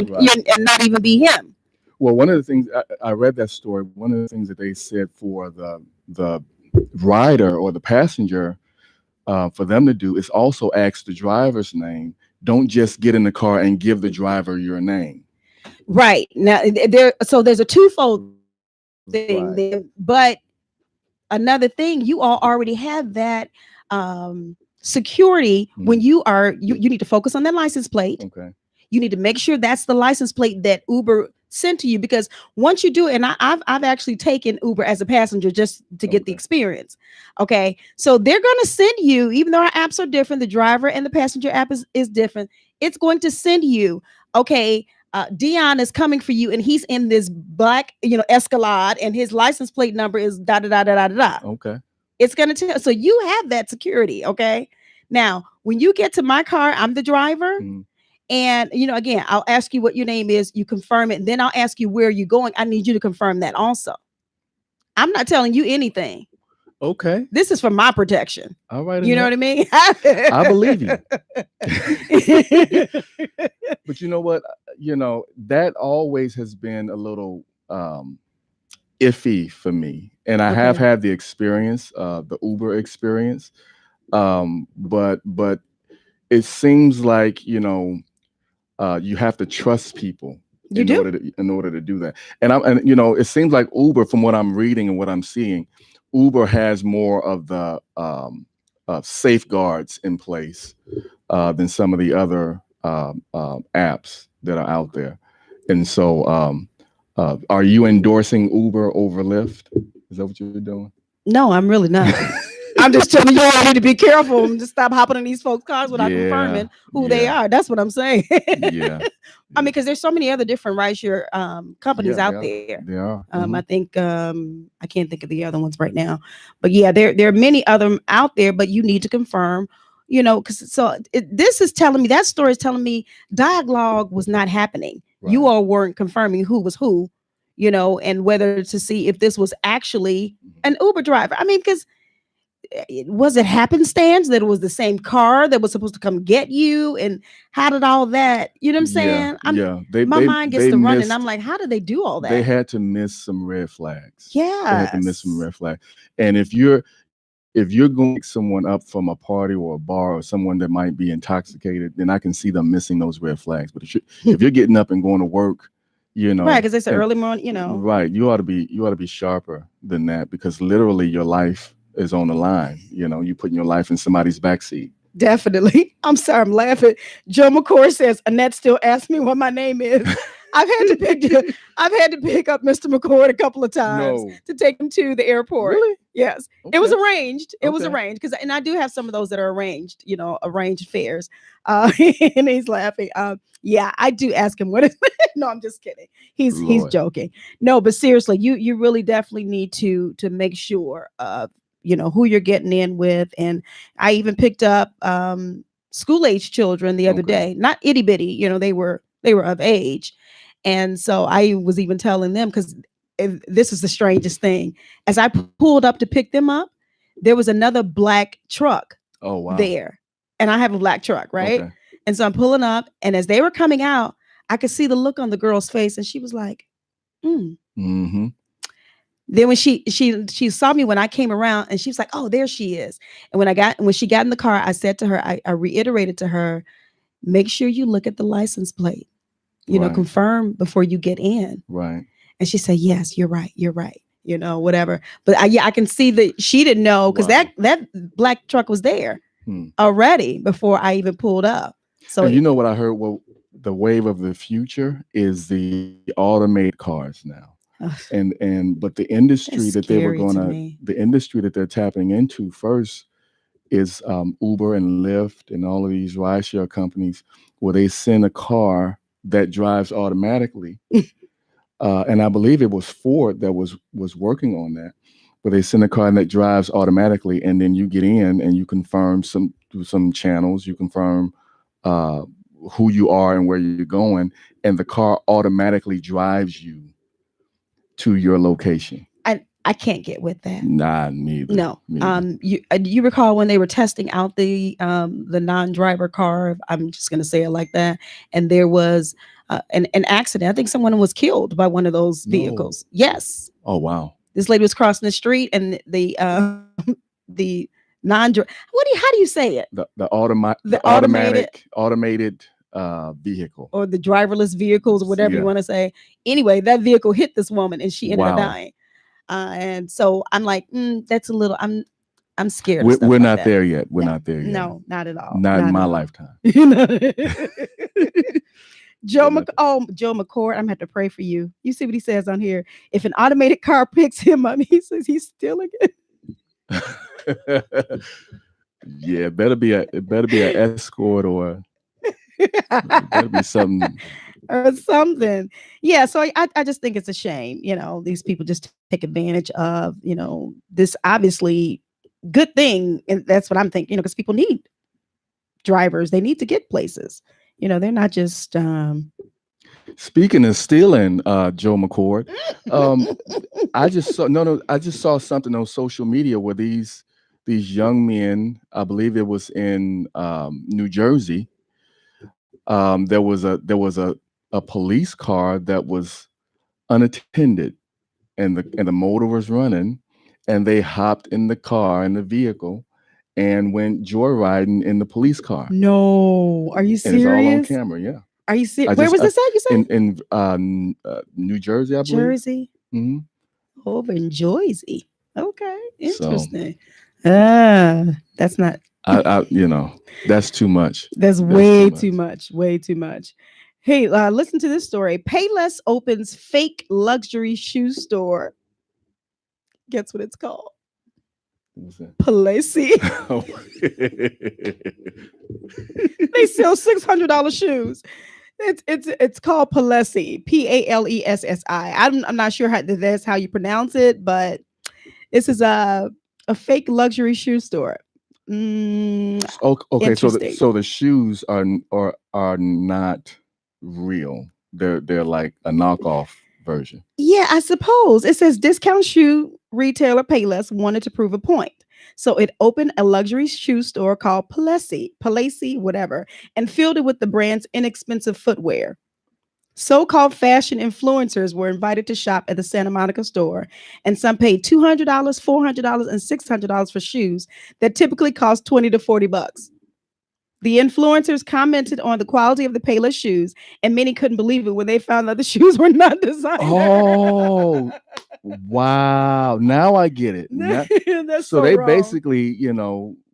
Right. and not even be him. Well, one of the things I read that story. One of the things that they said for the rider or the passenger, for them to do is also ask the driver's name. Don't just get in the car and give the driver your name. Right. Now there's a twofold thing there, but another thing, you all already have that security when Mm. you need to focus on that license plate. Okay. You need to make sure that's the license plate that Uber sent to you, because once you do it, and I've actually taken Uber as a passenger just to get the Okay. experience. Okay. So they're going to send you, even though our apps are different, the driver and the passenger app is different. It's going to send you, okay, Dion is coming for you and he's in this black, Escalade, and his license plate number is da da da da da da. Okay. It's going to tell. So you have that security. Okay. Now, when you get to my car, I'm the driver. Mm. And, again, I'll ask you what your name is. You confirm it. And then I'll ask you where you're going. I need you to confirm that also. I'm not telling you anything. Okay. This is for my protection. All right. You know what I mean? I believe you. But you know what? That always has been a little iffy for me. And I have Okay. had the experience, the Uber experience. But it seems like, you have to trust people You do. in order to do that. And it seems like Uber, from what I'm reading and what I'm seeing, Uber has more of the safeguards in place than some of the other apps that are out there. And so, are you endorsing Uber over Lyft? Is that what you're doing? No, I'm really not. I'm just telling you all need to be careful and just stop hopping in these folks' cars without confirming who they are. That's what I'm saying. Yeah. I mean, because there's so many other different rideshare companies out there. They are. I think I can't think of the other ones right now, but yeah, there are many other out there. But you need to confirm, because this is telling me, that story is telling me dialogue was not happening. Right. You all weren't confirming who was who, and whether to see if this was actually an Uber driver. I mean, because was it happenstance that it was the same car that was supposed to come get you, and how did all that, you know what I'm saying? My mind gets to running. I'm like, how did they do all that? They had to miss some red flags. Yeah, they had to miss some red flags. And if you're going to pick someone up from a party or a bar, or someone that might be intoxicated, then I can see them missing those red flags. But if you're getting up and going to work, right, because it's an early morning, right, you ought to be sharper than that, because literally your life is on the line. You putting your life in somebody's backseat. Definitely. I'm sorry, I'm laughing. Joe McCord says Annette still asks me what my name is. I've had to pick up Mr. McCord a couple of times to take him to the airport. Really? Yes. Okay. It was arranged. It was Okay. arranged, and I do have some of those that are arranged, arranged fares. And he's laughing. Yeah, I do ask him what is. No, I'm just kidding. He's joking. No, but seriously, you really definitely need to make sure who you're getting in with. And I even picked up school age children the other day, not itty bitty, they were of age. And so I was even telling them, because this is the strangest thing, as I pulled up to pick them up, there was another black truck there, and I have a black truck, right? Okay. And so I'm pulling up, and as they were coming out, I could see the look on the girl's face, and she was like, Mm-hmm. Then when she saw me when I came around, and she was like, "Oh, there she is." And when she got in the car, I said to her, I reiterated to her, make sure you look at the license plate, confirm before you get in. Right. And she said, "Yes, you're right. You're right." Whatever. But I can see that she didn't know, because that black truck was there already before I even pulled up. So and what I heard? Well, the wave of the future is the automated cars now. But the industry that the industry that they're tapping into first is Uber and Lyft and all of these rideshare companies, where they send a car that drives automatically. And I believe it was Ford that was working on that, where they send a car that drives automatically, and then you get in and you confirm through some channels, you confirm who you are and where you're going, and the car automatically drives you to your location. I I can't get with that. Nah, neither. No. You recall when they were testing out the non-driver car? I'm just going to say it like that. And there was an accident. I think someone was killed by one of those vehicles. No. Yes. Oh wow. This lady was crossing the street, and the non-driver. How do you say it? The automated vehicle, or the driverless vehicles, or whatever you want to say. Anyway, that vehicle hit this woman, and she ended up dying. And so I'm like, that's a little. I'm scared. We're not there yet. We're not there yet. No, not at all. Not in my lifetime. Joe McCord, I'm gonna have to pray for you. You see what he says on here? If an automated car picks him up, he says he's stealing it. Yeah, it better be an escort or it better be something. Or something. Yeah. So I just think it's a shame, these people just take advantage of, this obviously good thing. And that's what I'm thinking, because people need drivers. They need to get places. They're not just Speaking of stealing, Joe McCord, I just saw something on social media where these young men, I believe it was in New Jersey. There was a police car that was unattended, and the motor was running, and they hopped in the vehicle and went joyriding in the police car. No, are you serious? And it's all on camera. Yeah. Are you serious? Where was this at? You said in New Jersey, I believe. Jersey. Mm-hmm. Over in Jersey. Okay, interesting. That's not. That's too much. That's way too much. Way too much. Hey, listen to this story. Payless opens fake luxury shoe store. Guess what it's called? Palesi. They sell $600 shoes. It's called Palesi. Palessi. I'm not sure that's how you pronounce it, but this is a fake luxury shoe store. Okay, so the shoes are not real. They're like a knockoff version. Yeah, I suppose. It says discount shoe retailer Payless wanted to prove a point. So it opened a luxury shoe store called Palesi, whatever, and filled it with the brand's inexpensive footwear. So-called fashion influencers were invited to shop at the Santa Monica store, and some paid $200, $400, and $600 for shoes that typically cost $20 to $40. The influencers commented on the quality of the Payless shoes, and many couldn't believe it when they found out the shoes were not designer. Oh, wow. Now I get it. That's so they wrong. Basically,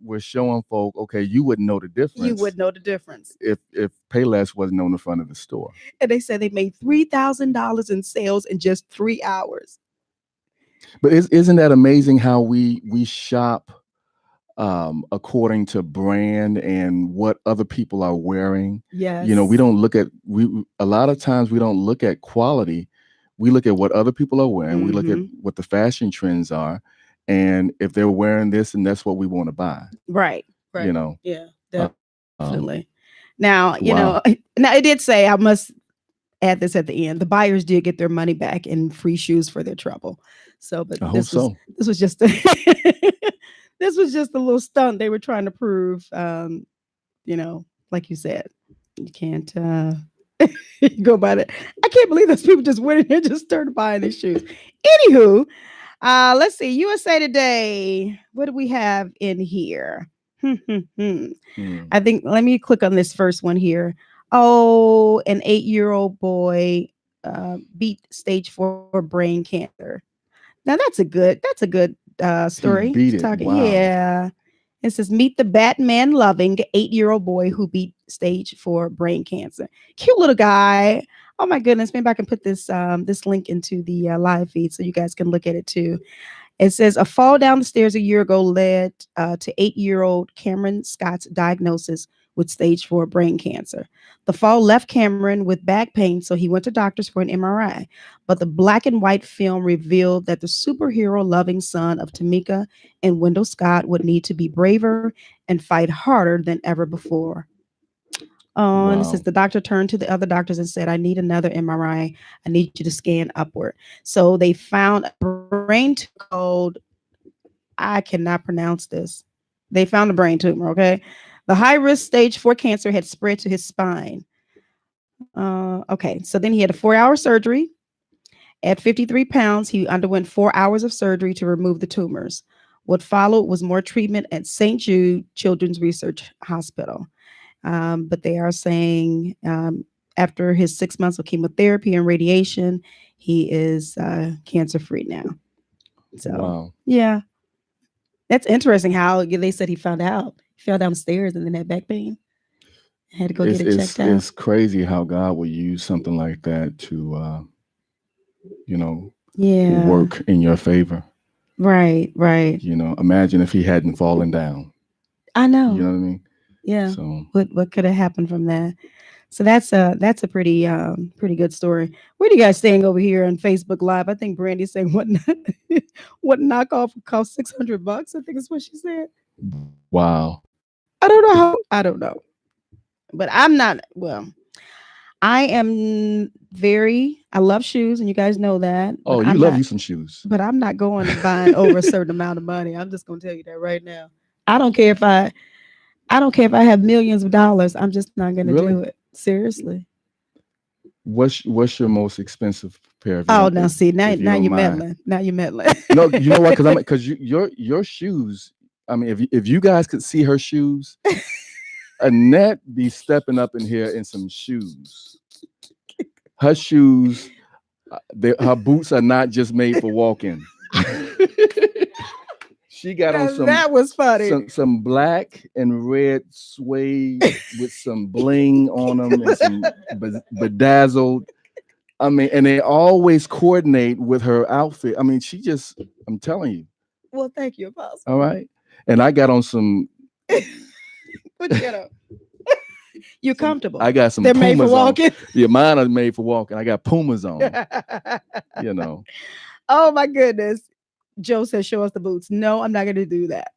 were showing folk, okay, you wouldn't know the difference. You would know the difference. If Payless wasn't on the front of the store. And they said they made $3,000 in sales in just 3 hours. But isn't that amazing how we shop according to brand and what other people are wearing? Yes. We don't look at a lot of times we don't look at quality. We look at what other people are wearing. Mm-hmm. We look at what the fashion trends are, and if they're wearing this, and that's what we want to buy. Right. Yeah, definitely. Now, now it did say, I must add this at the end, the buyers did get their money back and free shoes for their trouble. So, but this was just this was just a little stunt they were trying to prove. Like you said, you can't go by that. I can't believe those people just went in here and just started buying these shoes. Anywho, let's see. USA Today. What do we have in here? I think, let me click on this first one here. Oh, an 8-year-old boy beat stage 4 brain cancer. Now that's a good story. Wow. Yeah. It says, meet the Batman loving 8-year-old boy who beat stage 4 brain cancer. Cute little guy. Oh my goodness. Maybe I can put this link into the live feed so you guys can look at it too. It says a fall down the stairs a year ago led to 8-year-old Cameron Scott's diagnosis with stage 4 brain cancer. The fall left Cameron with back pain, so he went to doctors for an MRI. But the black and white film revealed that the superhero-loving son of Tamika and Wendell Scott would need to be braver and fight harder than ever before. And it says the doctor turned to the other doctors and said, I need another MRI. I need you to scan upward. So they found a brain tumor called, I cannot pronounce this. They found a brain tumor, okay? The high-risk stage 4 cancer had spread to his spine. Okay, so then he had a 4-hour surgery. At 53 pounds, he underwent 4 hours of surgery to remove the tumors. What followed was more treatment at St. Jude Children's Research Hospital. But they are saying after his 6 months of chemotherapy and radiation, he is cancer-free now. So, wow. Yeah. That's interesting how they said he found out. He fell down the stairs and then had back pain. Had to go get it checked out. It's crazy how God will use something like that to, work in your favor. Right. Imagine if he hadn't fallen down. I know. You know what I mean? Yeah. So what could have happened from that? So that's a pretty good story. Where do you guys staying over here on Facebook Live? I think Brandy's saying what knockoff cost $600. I think is what she said. Wow. I don't know. But I'm not. Well, I am I love shoes, and you guys know that. Oh, you love you some shoes. But I'm not going and buying over a certain amount of money. I'm just going to tell you that right now. I don't care if I have millions of dollars. I'm just not going to do it. Seriously. What's your most expensive pair of? Oh, now see, now you're meddling. Now you're meddling. No, you know what? Because your shoes. I mean, if you guys could see her shoes, Annette be stepping up in here in some shoes. Her shoes, her boots are not just made for walking. She got on some. That was funny. Some black and red suede with some bling on them and some bedazzled. I mean, and they always coordinate with her outfit. I mean, I'm telling you. Well, thank you, Apostle. All right. And I got on some. What you got on? You're comfortable. I got some. They're Pumas made for walking. Yeah, mine are made for walking. I got Pumas on. Oh my goodness. Joe says, show us the boots. No, I'm not going to do that.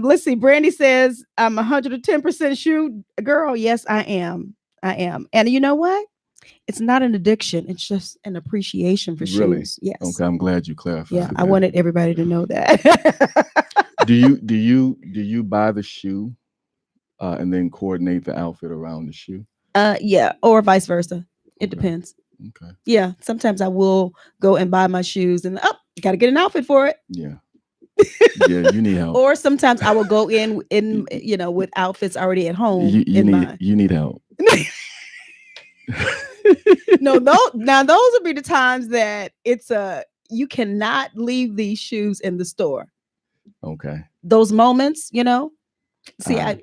Let's see. Brandy says, I'm 110% shoe girl. Yes, I am. And you know what? It's not an addiction. It's just an appreciation for shoes. Yes. Okay. I'm glad you clarified. Yeah. I wanted everybody to know that. Do you buy the shoe and then coordinate the outfit around the shoe? Yeah. Or vice versa. It depends. Okay. Yeah. Sometimes I will go and buy my shoes and got to get an outfit for it. Yeah. Yeah, you need help. Or sometimes I will go in with outfits already at home. You need help. No, those would be the times that you cannot leave these shoes in the store. Okay. Those moments, See,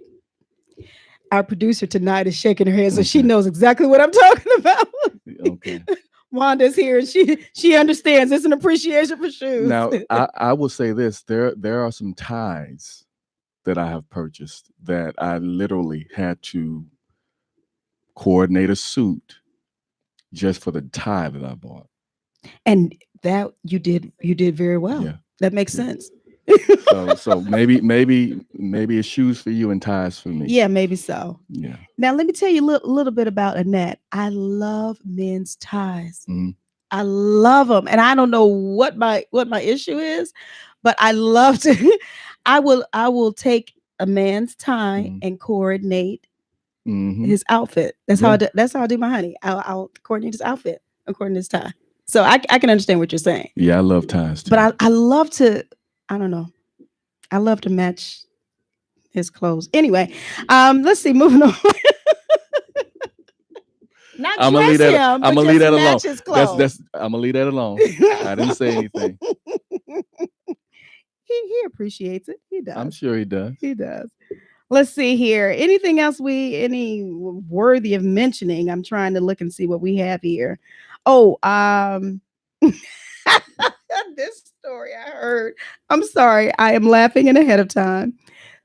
our producer tonight is shaking her head, so she knows exactly what I'm talking about. Okay. Wanda's here, and she understands. It's an appreciation for shoes. Now, I will say this: there are some ties that I have purchased that I literally had to coordinate a suit just for the tie that I bought. And that you did very well. Yeah. That makes sense. So maybe it's shoes for you and ties for me. Yeah, maybe so. Yeah. Now let me tell you a little bit about Annette. I love men's ties. Mm-hmm. I love them, and I don't know what my issue is, but I love to. I will take a man's tie and coordinate his outfit. That's how I do my honey. I'll coordinate his outfit according to his tie. So I can understand what you're saying. Yeah, I love ties too. But I love to. I don't know. I love to match his clothes. Anyway, let's see. Moving on. I'm gonna leave that alone. I'm gonna leave that alone. I didn't say anything. He appreciates it. He does. I'm sure he does. He does. Let's see here. Anything else any worthy of mentioning? I'm trying to look and see what we have here. Oh, this story I heard. I'm sorry. I am laughing in ahead of time.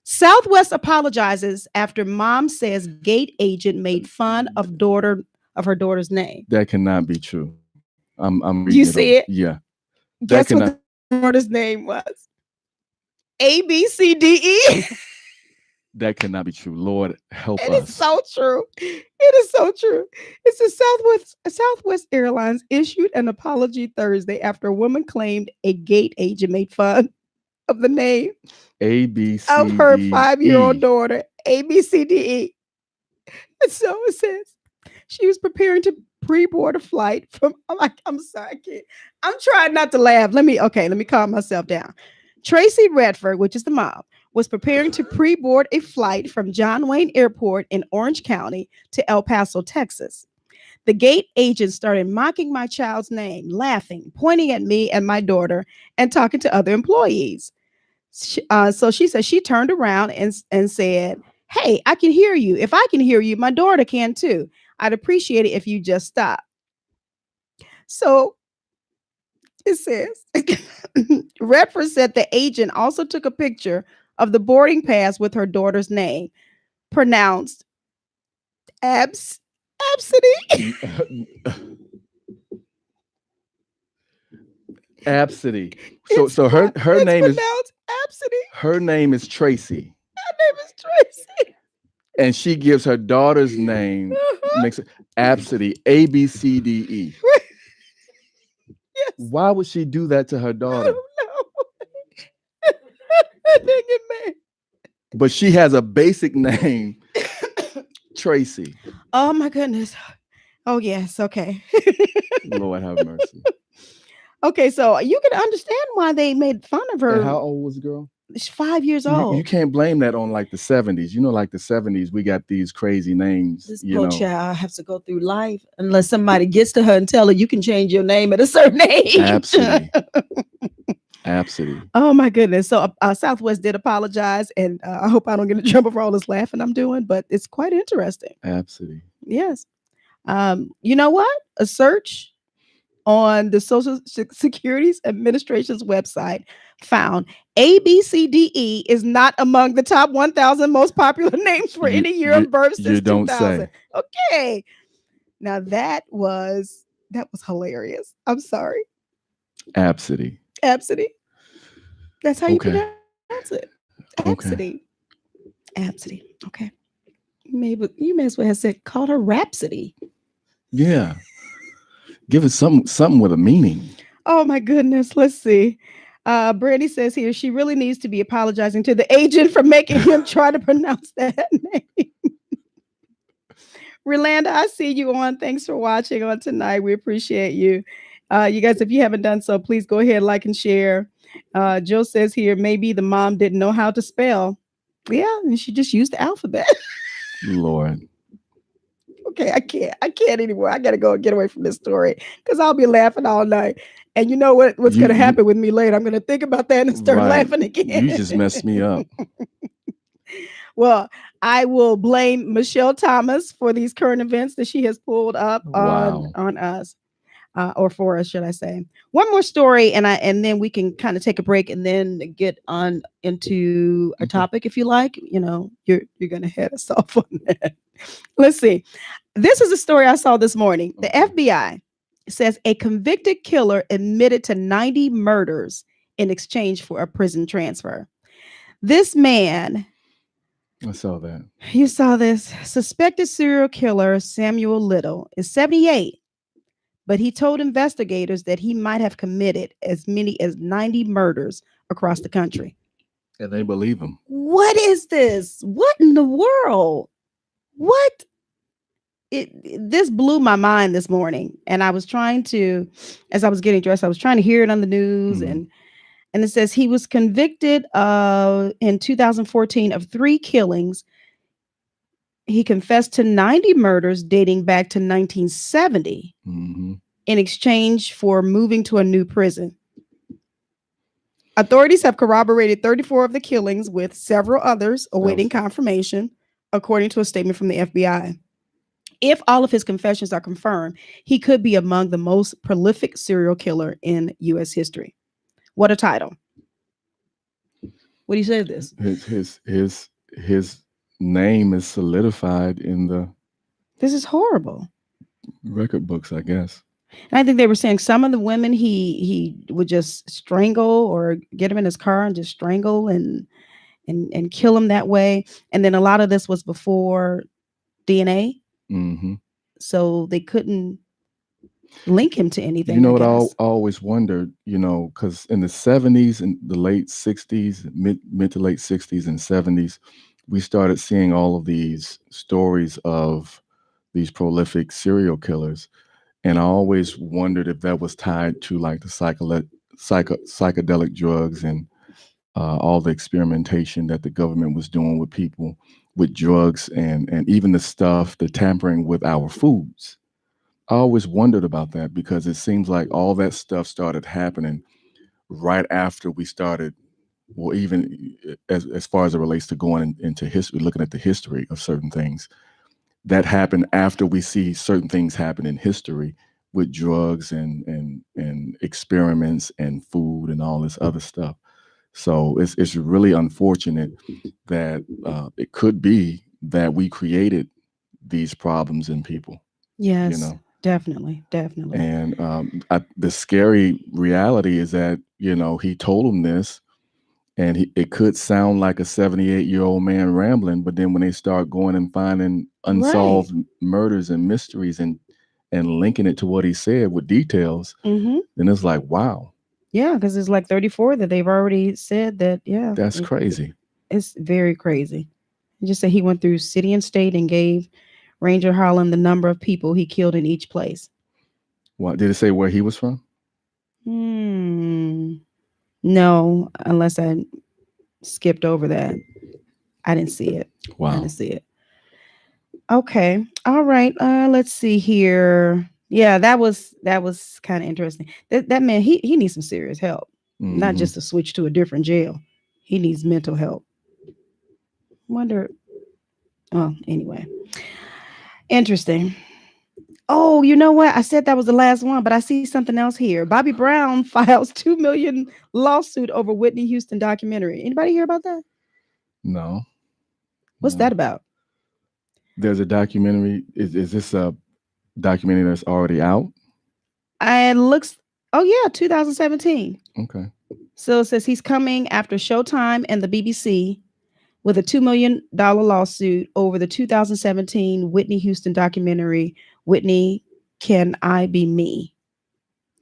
Southwest apologizes after mom says gate agent made fun of her daughter's name. That cannot be true. I'm reading you see it? Yeah. Guess what the daughter's name was? ABCDE. That cannot be true. Lord, help us. It is so true. It is so true. It's the Southwest Airlines issued an apology Thursday after a woman claimed a gate agent made fun of the name of her 5-year-old daughter, ABCDE. And so it says she was preparing to pre-board a flight from. I'm sorry, I can't. I'm trying not to laugh. Let me calm myself down. Tracy Redford, which is the mom, was preparing to pre-board a flight from John Wayne Airport in Orange County to El Paso, Texas. The gate agent started mocking my child's name, laughing, pointing at me and my daughter, and talking to other employees. So she said she turned around and said, "Hey, I can hear you. If I can hear you, my daughter can too. I'd appreciate it if you just stop." So it says, Redford said the agent also took a picture of the boarding pass with her daughter's name, pronounced Absidy. Absidy. So her name is Absidy. Her name is Tracy. Her name is Tracy. And she gives her daughter's name, makes it Absidy, ABCDE. Yes. Why would she do that to her daughter? I don't know. I didn't get mad. But she has a basic name, Tracy. Oh my goodness. Oh yes. Okay. Lord have mercy. Okay, so you can understand why they made fun of her. And how old was the girl? She's 5 years old. You can't blame that on like the 70s. You know, like the 70s, we got these crazy names. This poor child has to go through life unless somebody gets to her and tell her you can change your name at a certain age. Absolutely. Absolutely. Oh my goodness. So Southwest did apologize, and I hope I don't get in trouble for all this laughing I'm doing, but it's quite interesting. Absolutely. Yes. You know what? A search on the Social Security Administration's website found ABCDE is not among the top 1,000 most popular names for any year of birth since 2000. Okay. Now that was hilarious. I'm sorry. Absidy. That's how you pronounce it. Absidy. Absidy. Okay. Maybe you may as well have said called her Rhapsody. Yeah. Give it something with a meaning. Oh my goodness. Let's see. Brandy says here she really needs to be apologizing to the agent for making him try to pronounce that name. Rolanda, I see you on. Thanks for watching on tonight. We appreciate you. You guys, if you haven't done so, please go ahead, like and share. Joe says here maybe the mom didn't know how to spell. Yeah, and she just used the alphabet. Lord. Okay, I can't anymore. I gotta go and get away from this story because I'll be laughing all night. And you know what's gonna happen with me later? I'm gonna think about that and start laughing again. You just messed me up. Well, I will blame Michelle Thomas for these current events that she has pulled up on us. Or for us, should I say. One more story, and then we can kind of take a break and then get on into a topic if you like. You know, you're gonna head us off on that. Let's see. This is a story I saw this morning. The FBI says a convicted killer admitted to 90 murders in exchange for a prison transfer. This man, I saw that. You saw this. Suspected serial killer Samuel Little is 78. But he told investigators that he might have committed as many as 90 murders across the country. And they believe him. What is this? What in the world? What? This blew my mind this morning. And I was trying to, as I was getting dressed, I was trying to hear it on the news. And it says he was convicted in 2014 of 3 killings. He confessed to 90 murders dating back to 1970 in exchange for moving to a new prison. Authorities have corroborated 34 of the killings with several others awaiting confirmation, according to a statement from the FBI. If all of his confessions are confirmed, he could be among the most prolific serial killer in U.S. history. What a title. What do you say to this? His name is solidified in the This is horrible. Record books, I guess. And I think they were saying some of the women he would just strangle or get them in his car and just strangle and and kill him that way. And then a lot of this was before DNA. Mm-hmm. So they couldn't link him to anything. You know what I always wondered, because in the 70s and the late 60s, mid to late 60s and 70s, we started seeing all of these stories of these prolific serial killers. And I always wondered if that was tied to like the psychedelic drugs and all the experimentation that the government was doing with people with drugs and even the tampering with our foods. I always wondered about that because it seems like all that stuff started happening right after we started, well, even as far as it relates to going into history, looking at the history of certain things, that happened after we see certain things happen in history with drugs and experiments and food and all this other stuff. So it's really unfortunate that it could be that we created these problems in people. Yes, definitely. And the scary reality is that, he told him this, and it could sound like a 78-year-old man rambling, but then when they start going and finding unsolved murders and mysteries and linking it to what he said with details, then it's like, wow. Yeah, because it's like 34 that they've already said that. Yeah, that's crazy. It's very crazy. Just say he went through city and state and gave Ranger Holland the number of people he killed in each place. What did it say where he was from? No, unless I skipped over that. I didn't see it. Wow. I didn't see it. Okay. All right. Let's see here. Yeah, that was kind of interesting. That man, he needs some serious help. Not just to switch to a different jail. He needs mental help. Wonder. Oh, anyway. Interesting. Oh, you know what? I said that was the last one, but I see something else here. Bobby Brown files $2 million lawsuit over Whitney Houston documentary. Anybody hear about that? No. What's that about? There's a documentary. Is this a documentary that's already out? It looks. Oh yeah, 2017. Okay. So it says he's coming after Showtime and the BBC with a $2 million lawsuit over the 2017 Whitney Houston documentary, Whitney, Can I Be Me?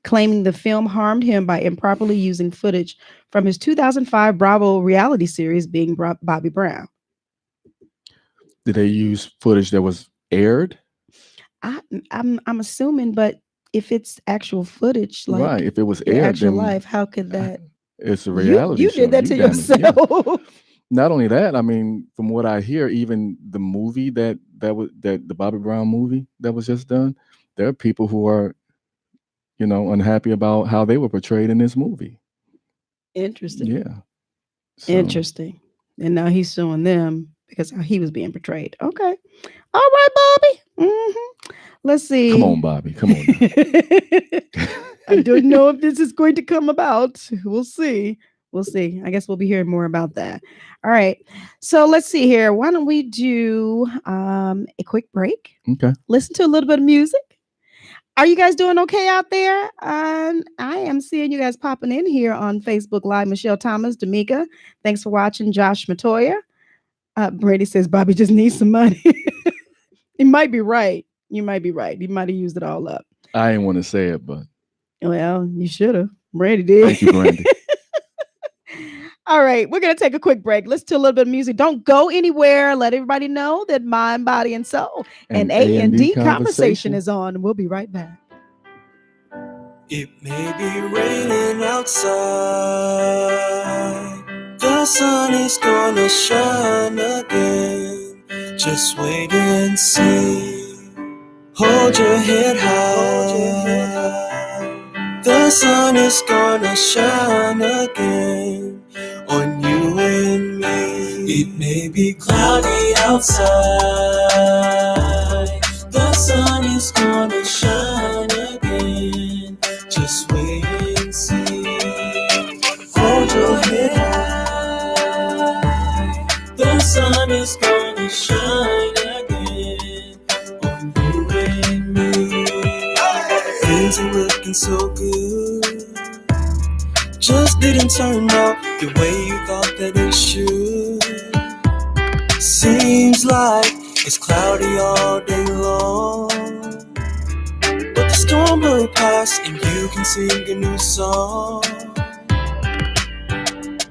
Claiming the film harmed him by improperly using footage from his 2005 Bravo reality series, Being Bobby Brown. Did they use footage that was aired? I'm assuming, but if it's actual footage, like right, if it was aired, actual life, how could that? It's a reality you show. You did that to yourself. Yeah. Not only that, I mean, from what I hear, even the movie that the Bobby Brown movie that was just done, there are people who are, unhappy about how they were portrayed in this movie. Interesting. Yeah. So. Interesting. And now he's suing them because how he was being portrayed. Okay. All right, Bobby. Let's see. Come on, Bobby. Come on. I don't know if this is going to come about. We'll see. I guess we'll be hearing more about that. All right. So let's see here. Why don't we do a quick break? Okay. Listen to a little bit of music. Are you guys doing okay out there? I am seeing you guys popping in here on Facebook Live. Michelle Thomas, D'Amica. Thanks for watching. Josh Matoya. Brady says Bobby just needs some money. He might be right. You might be right. He might have used it all up. I didn't want to say it, but. Well, you should have. Brady did. Thank you, Brandy. All right, we're going to take a quick break. Listen to a little bit of music. Don't go anywhere. Let everybody know that Mind, Body, and Soul and A&D Conversation is on. We'll be right back. It may be raining outside. The sun is going to shine again. Just wait and see. Hold your head high. The sun is going to shine again. On you and me. It may be cloudy outside. The sun is gonna shine again. Just wait and see. Hold your head high. The sun is gonna shine again. On you and me. Things are looking so good. Just didn't turn out the way you thought that it should. seems like it's cloudy all day long, but the storm will pass and you can sing a new song.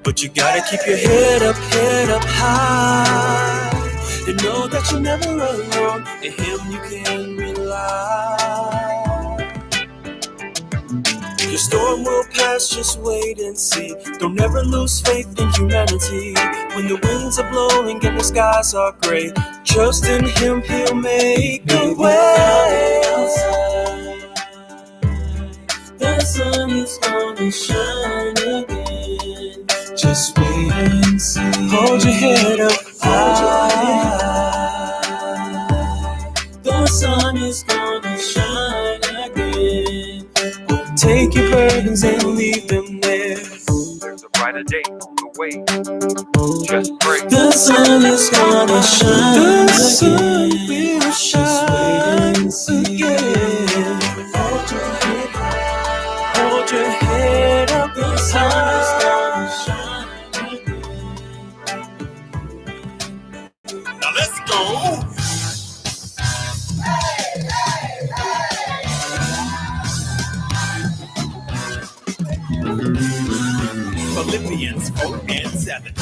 But you gotta keep your head up high, and know that you're never alone. In him you can rely. Your storm will pass, just wait and see. Don't ever lose faith in humanity. When the winds are blowing and the skies are gray, trust in him, he'll make a way. The sun is gonna shine again. Just wait and see. Hold your head up high. The sun is gonna shine again. Take your burdens and leave them there. There's a brighter day on the way. Just pray. The sun is gonna shine. The sun will shine again. Hold your head high. Hold your head up. The sun is gonna shine again. Now let's go. Philippians 4:7.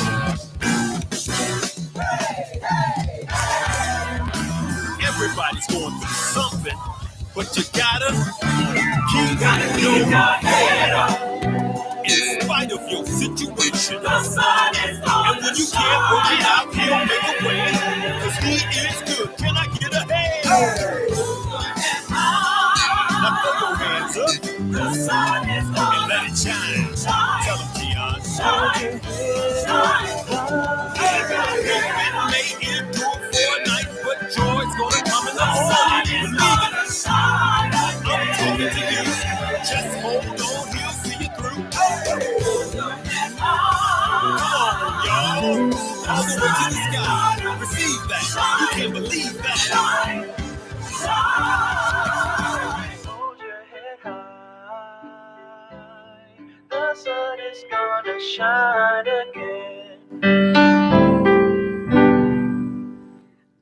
Everybody's going through something, but you gotta keep your head up. In spite of your situation, and when you can't work it out, he'll make a way. 'Cause he is good. Can I get a hey? Now throw your hands up and let it shine. Tell them, Keon. It may endure for a night, but joy's gonna come in the morning. Believe it. I'm talking to you. Just hold on, he'll see you through. Come on, y'all. All the way to the sky. Receive that. You can't believe that. Hold your head high. The sun is gonna shine again.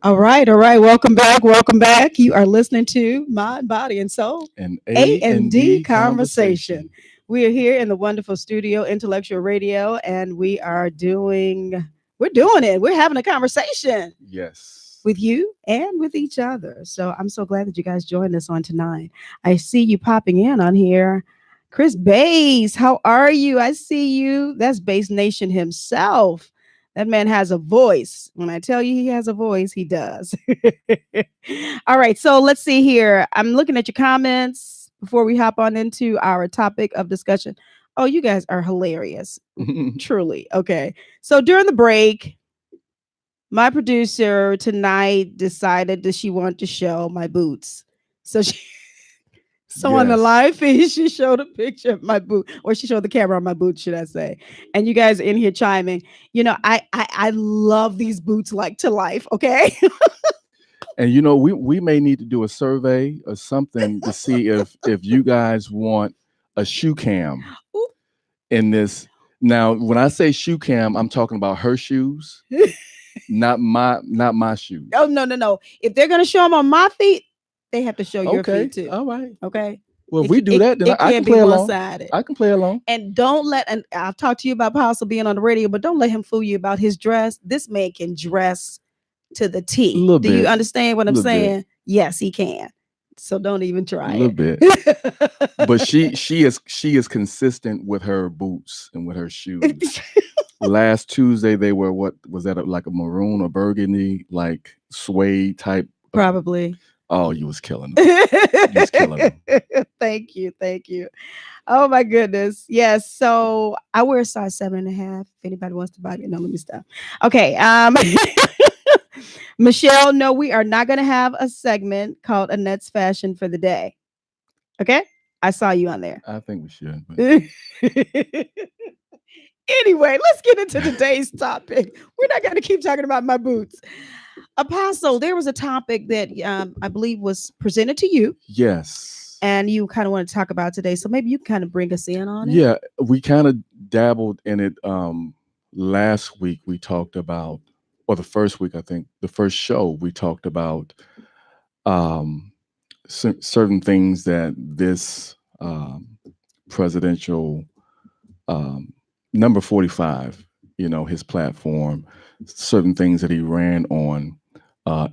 All right. Welcome back. You are listening to Mind, Body, and Soul, An A&D Conversation. We are here in the wonderful studio, Intellectual Radio, and we're doing it. We're having a conversation. Yes. With you and with each other. So I'm so glad that you guys joined us on tonight. I see you popping in on here. Chris Bass, how are you? I see you. That's Bass Nation himself. That man has a voice. When I tell you he has a voice, he does. All right, so let's see here. I'm looking at your comments before we hop on into our topic of discussion. Oh, you guys are hilarious. Truly. Okay. So during the break, my producer tonight decided that she wanted to show my boots. So on the live feed, she showed a picture of my boot, or she showed the camera on my boots, should I say. And you guys are in here chiming. You know, I love these boots like to life, okay? And you know, we may need to do a survey or something to see if you guys want a shoe cam in this. Now, when I say shoe cam, I'm talking about her shoes, not my shoes. Oh, no. If they're gonna show them on my feet, they have to show your feet too. All right. Okay. Well, if we do that, then I can play along. I can play along. And and I've talked to you about Apostle being on the radio, but don't let him fool you about his dress. This man can dress to the T. Do you understand what I'm saying? Yes, he can. So don't even try. A little bit. But she is consistent with her boots and with her shoes. Last Tuesday they were, what was that, like a maroon or burgundy, like suede type? Probably. Oh, you was killing them. You was killing them. Thank you. Oh my goodness. Yes. So I wear a size 7.5. If anybody wants to buy it, no, let me stop. Okay. Michelle, no, we are not going to have a segment called Annette's Fashion for the Day. Okay. I saw you on there. I think we should. But... Anyway, let's get into today's topic. We're not going to keep talking about my boots. Apostle, there was a topic that I believe was presented to you. Yes. And you kind of want to talk about today. So maybe you kind of bring us in on it. Yeah, we kind of dabbled in it last week. We talked about or the first week, I think, the first show, we talked about certain things that this presidential number 45, his platform, certain things that he ran on,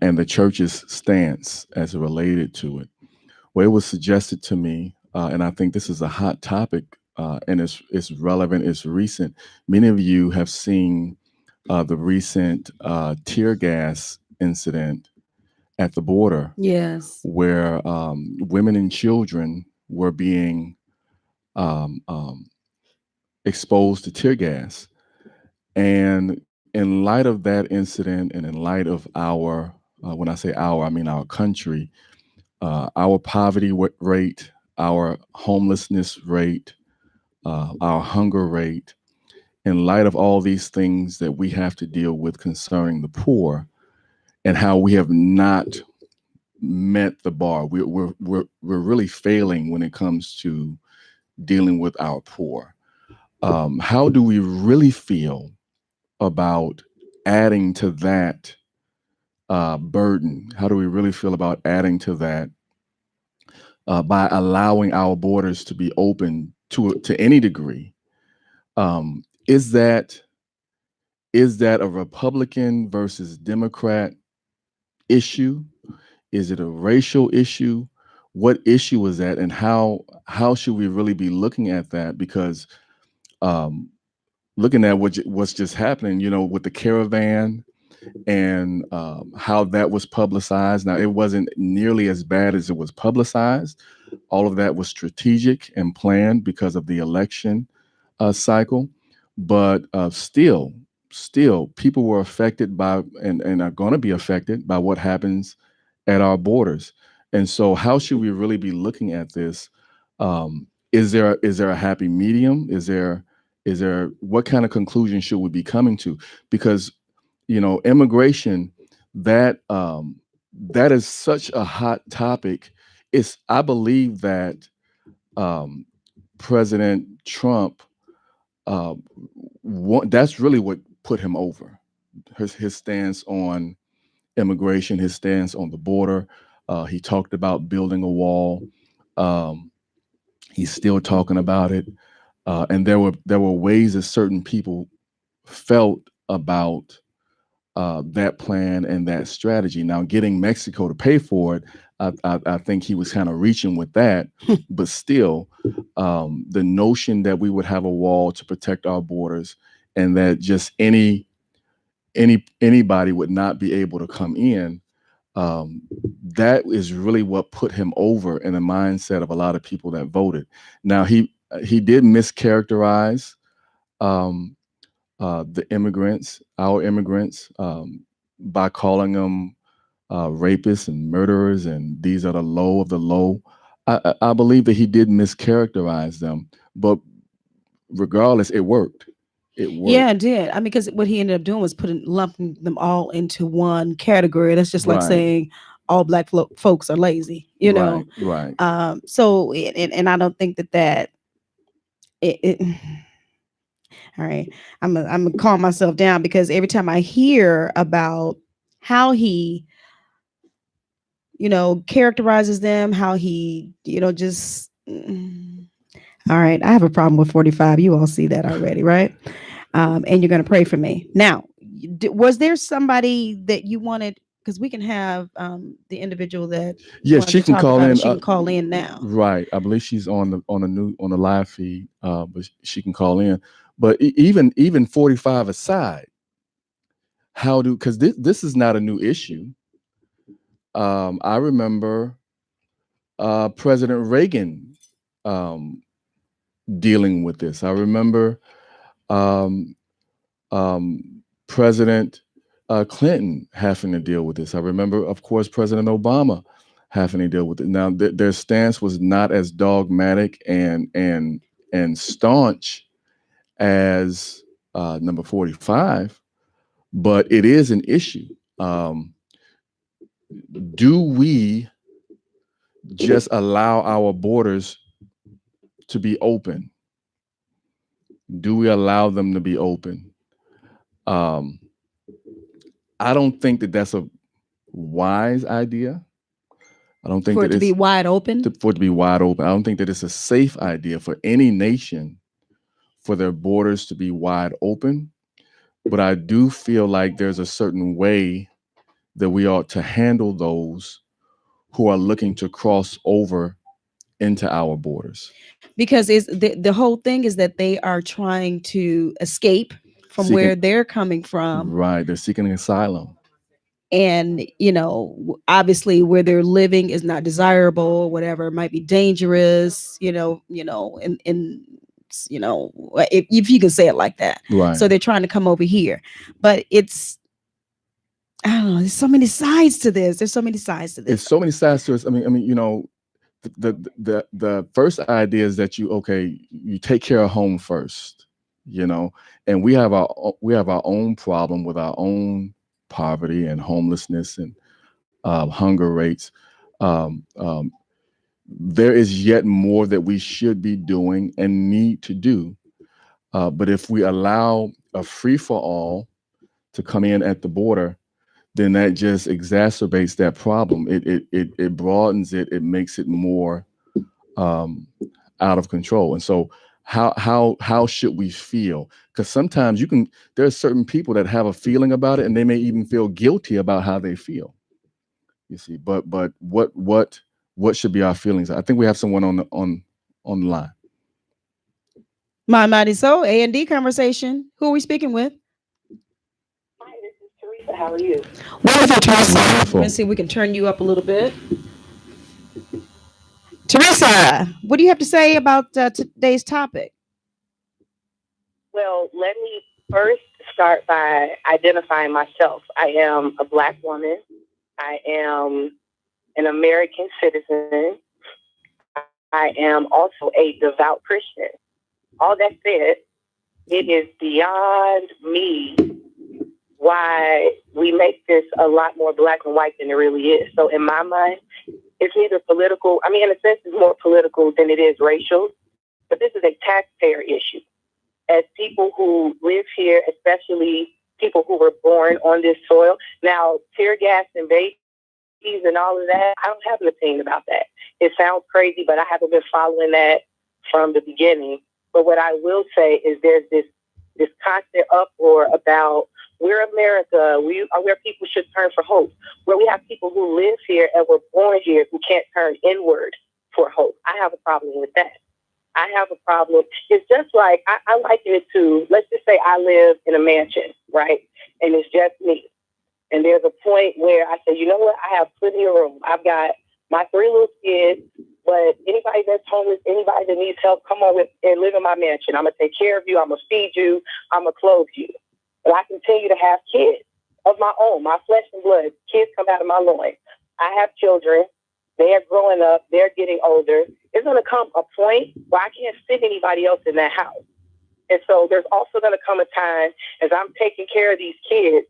and the church's stance as it related to it. Well, it was suggested to me, and I think this is a hot topic, and it's relevant, it's recent. Many of you have seen the recent tear gas incident at the border. Yes. Where women and children were being exposed to tear gas. And in light of that incident, and in light of our, when I say our, I mean our country, our poverty rate, our homelessness rate, our hunger rate, in light of all these things that we have to deal with concerning the poor, and how we have not met the bar. We're really failing when it comes to dealing with our poor. How do we really feel about adding to that burden? How do we really feel about adding to that by allowing our borders to be open to any degree? Is that a Republican versus Democrat issue? Is it a racial issue? What issue is that, and how should we really be looking at that? Because looking at what's just happening, with the caravan and how that was publicized. Now, it wasn't nearly as bad as it was publicized. All of that was strategic and planned because of the election cycle. But still, people were affected by and are going to be affected by what happens at our borders. And so how should we really be looking at this? Is there a happy medium? Is there what kind of conclusion should we be coming to? Because immigration, that is such a hot topic. I believe that President Trump, that's really what put him over. His stance on immigration, his stance on the border. He talked about building a wall. He's still talking about it. And there were ways that certain people felt about that plan and that strategy. Now, getting Mexico to pay for it, I think he was kind of reaching with that. But still, the notion that we would have a wall to protect our borders, and that just anybody would not be able to come in, that is really what put him over in the mindset of a lot of people that voted. Now, he did mischaracterize the immigrants, our immigrants, by calling them rapists and murderers, and these are the low of the low. I believe that he did mischaracterize them, but regardless, it worked. It worked. Yeah, it did. I mean, because what he ended up doing was lumping them all into one category. That's just like saying all black folks are lazy, know? Right. So, and I don't think that all right, I'm gonna calm myself down, because every time I hear about how he, characterizes them, how he, just all right, I have a problem with 45. You all see that already, right? And you're going to pray for me. Now, was there somebody that you wanted? Because we can have the individual that she can call in. She can call in now. Right, I believe she's on the live feed, but she can call in. But even 45 aside, because this is not a new issue. I remember President Reagan dealing with this. I remember President Clinton having to deal with this. I remember, of course, President Obama having to deal with it. Now, their stance was not as dogmatic and staunch as number 45, but it is an issue. Do we just allow our borders to be open? Do we allow them to be open? I don't think that that's a wise idea. I don't think for it to be wide open. For it to be wide open. I don't think that it's a safe idea for any nation for their borders to be wide open. But I do feel like there's a certain way that we ought to handle those who are looking to cross over into our borders. Because the whole thing is that they are trying to escape from where they're coming from. Right. They're seeking asylum. And, obviously where they're living is not desirable or whatever. It might be dangerous, if you can say it like that. Right. So they're trying to come over here. But I don't know, there's so many sides to this. There's so many sides to this. There's so many sides to it. I mean, the first idea is that you take care of home first, and we have our own problem with our own poverty and homelessness and hunger rates. There is yet more that we should be doing and need to do. But if we allow a free-for-all to come in at the border, then that just exacerbates that problem. It broadens it. It makes it more out of control. And so how should we feel? Because sometimes there are certain people that have a feeling about it, and they may even feel guilty about how they feel. You see, but what should be our feelings? I think we have someone on the line. My mighty soul, A&D conversation. Who are we speaking with? Hi, this is Teresa. How are you? Wonderful, Teresa. Wonderful. Let's see if we can turn you up a little bit. Teresa, what do you have to say about today's topic? Well, let me first start by identifying myself. I am a Black woman. I am an American citizen. I am also a devout Christian. All that said, it is beyond me why we make this a lot more black and white than it really is. So in my mind, it's neither political. I mean, in a sense, it's more political than it is racial. But this is a taxpayer issue. As people who live here, especially people who were born on this soil, now tear gas and babies and all of that, I don't have an opinion about that. It sounds crazy, but I haven't been following that from the beginning. But what I will say is there's this constant uproar about we're America, where people should turn for hope, where we have people who live here and were born here who can't turn inward for hope. I have a problem with that. I have a problem. It's just like, I liken it to, let's just say I live in a mansion, right? And it's just me. And there's a point where I say, you know what? I have plenty of room. I've got my 3 little kids, but anybody that's homeless, anybody that needs help, come on and live in my mansion. I'm going to take care of you. I'm going to feed you. I'm going to clothe you. But I continue to have kids of my own, my flesh and blood. Kids come out of my loins. I have children. They are growing up. They're getting older. It's going to come a point where I can't fit anybody else in that house. And so there's also going to come a time as I'm taking care of these kids,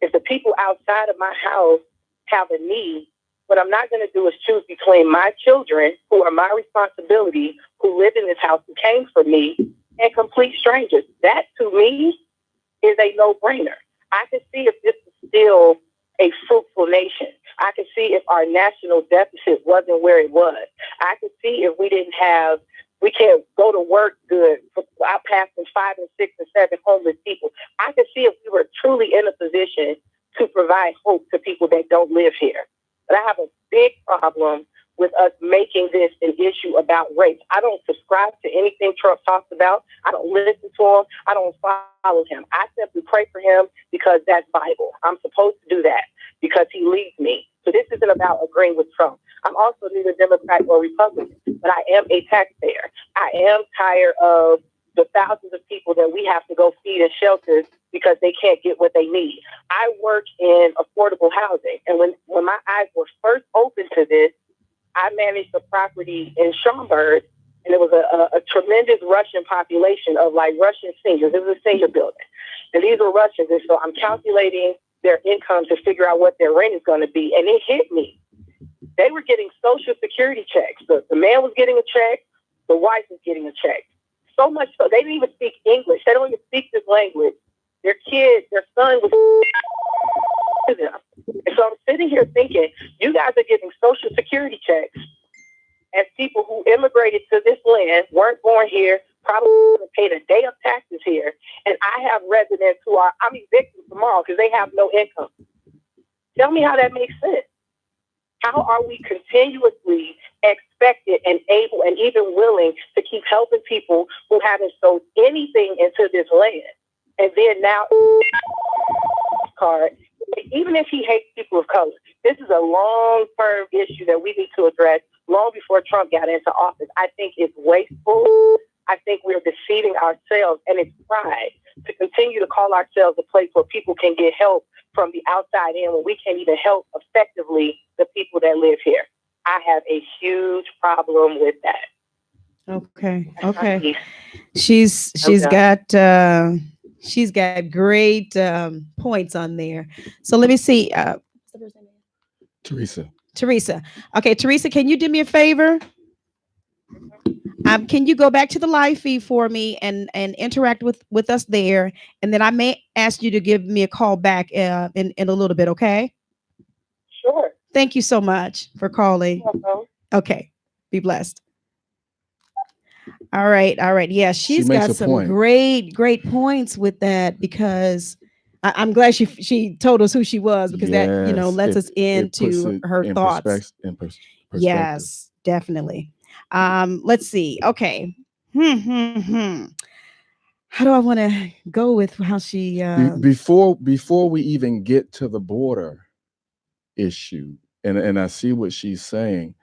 if the people outside of my house have a need, what I'm not going to do is choose between my children, who are my responsibility, who live in this house, who came from me, and complete strangers. That, to me, is a no-brainer. I can see if this is still a fruitful nation. I can see if our national deficit wasn't where it was. I can see if we can't go to work good without passing 5 and 6 and 7 homeless people. I can see if we were truly in a position to provide hope to people that don't live here. But I have a big problem with us making this an issue about race. I don't subscribe to anything Trump talks about. I don't listen to him. I don't follow him. I simply pray for him because that's Bible. I'm supposed to do that because he leads me. So this isn't about agreeing with Trump. I'm also neither Democrat or Republican, but I am a taxpayer. I am tired of the thousands of people that we have to go feed in shelters because they can't get what they need. I work in affordable housing. And when my eyes were first open to this, I managed a property in Schaumburg, and it was a tremendous Russian population of like Russian seniors. It was a senior building. And these were Russians. And so I'm calculating their income to figure out what their rent is going to be. And it hit me. They were getting Social Security checks. The man was getting a check. The wife was getting a check. So much so, they didn't even speak English. They don't even speak this language. Their son was to them. And so I'm sitting here thinking, you guys are getting Social Security checks as people who immigrated to this land, weren't born here, probably paid a day of taxes here. And I have residents who I'm evicting tomorrow because they have no income. Tell me how that makes sense. How are we continuously expected and able and even willing to keep helping people who haven't sold anything into this land? And then now, card, even if he hates people of color, this is a long-term issue that we need to address long before Trump got into office. I think it's wasteful. I think we're deceiving ourselves, and it's pride to continue to call ourselves a place where people can get help from the outside in when we can't even help effectively the people that live here. I have a huge problem with that. Okay. She's got great points on there. So let me see. Teresa. Okay, Teresa, can you do me a favor? Can you go back to the live feed for me and interact with us there? And then I may ask you to give me a call back in a little bit, okay? Sure. Thank you so much for calling. Okay, be blessed. All right. Yeah, she's got some great points with that, because I'm glad she told us who she was, because that lets us into her thoughts. Yes, definitely. Let's see. Okay. How do I want to go with how she before we even get to the border issue, and I see what she's saying,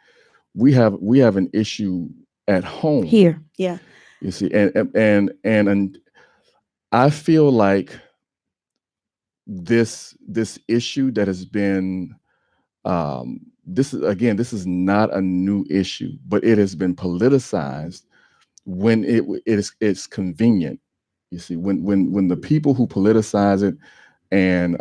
we have an issue at home here. Yeah. You see, and I feel like this issue that has been this is not a new issue, but it has been politicized when it's convenient. You see, when the people who politicize it and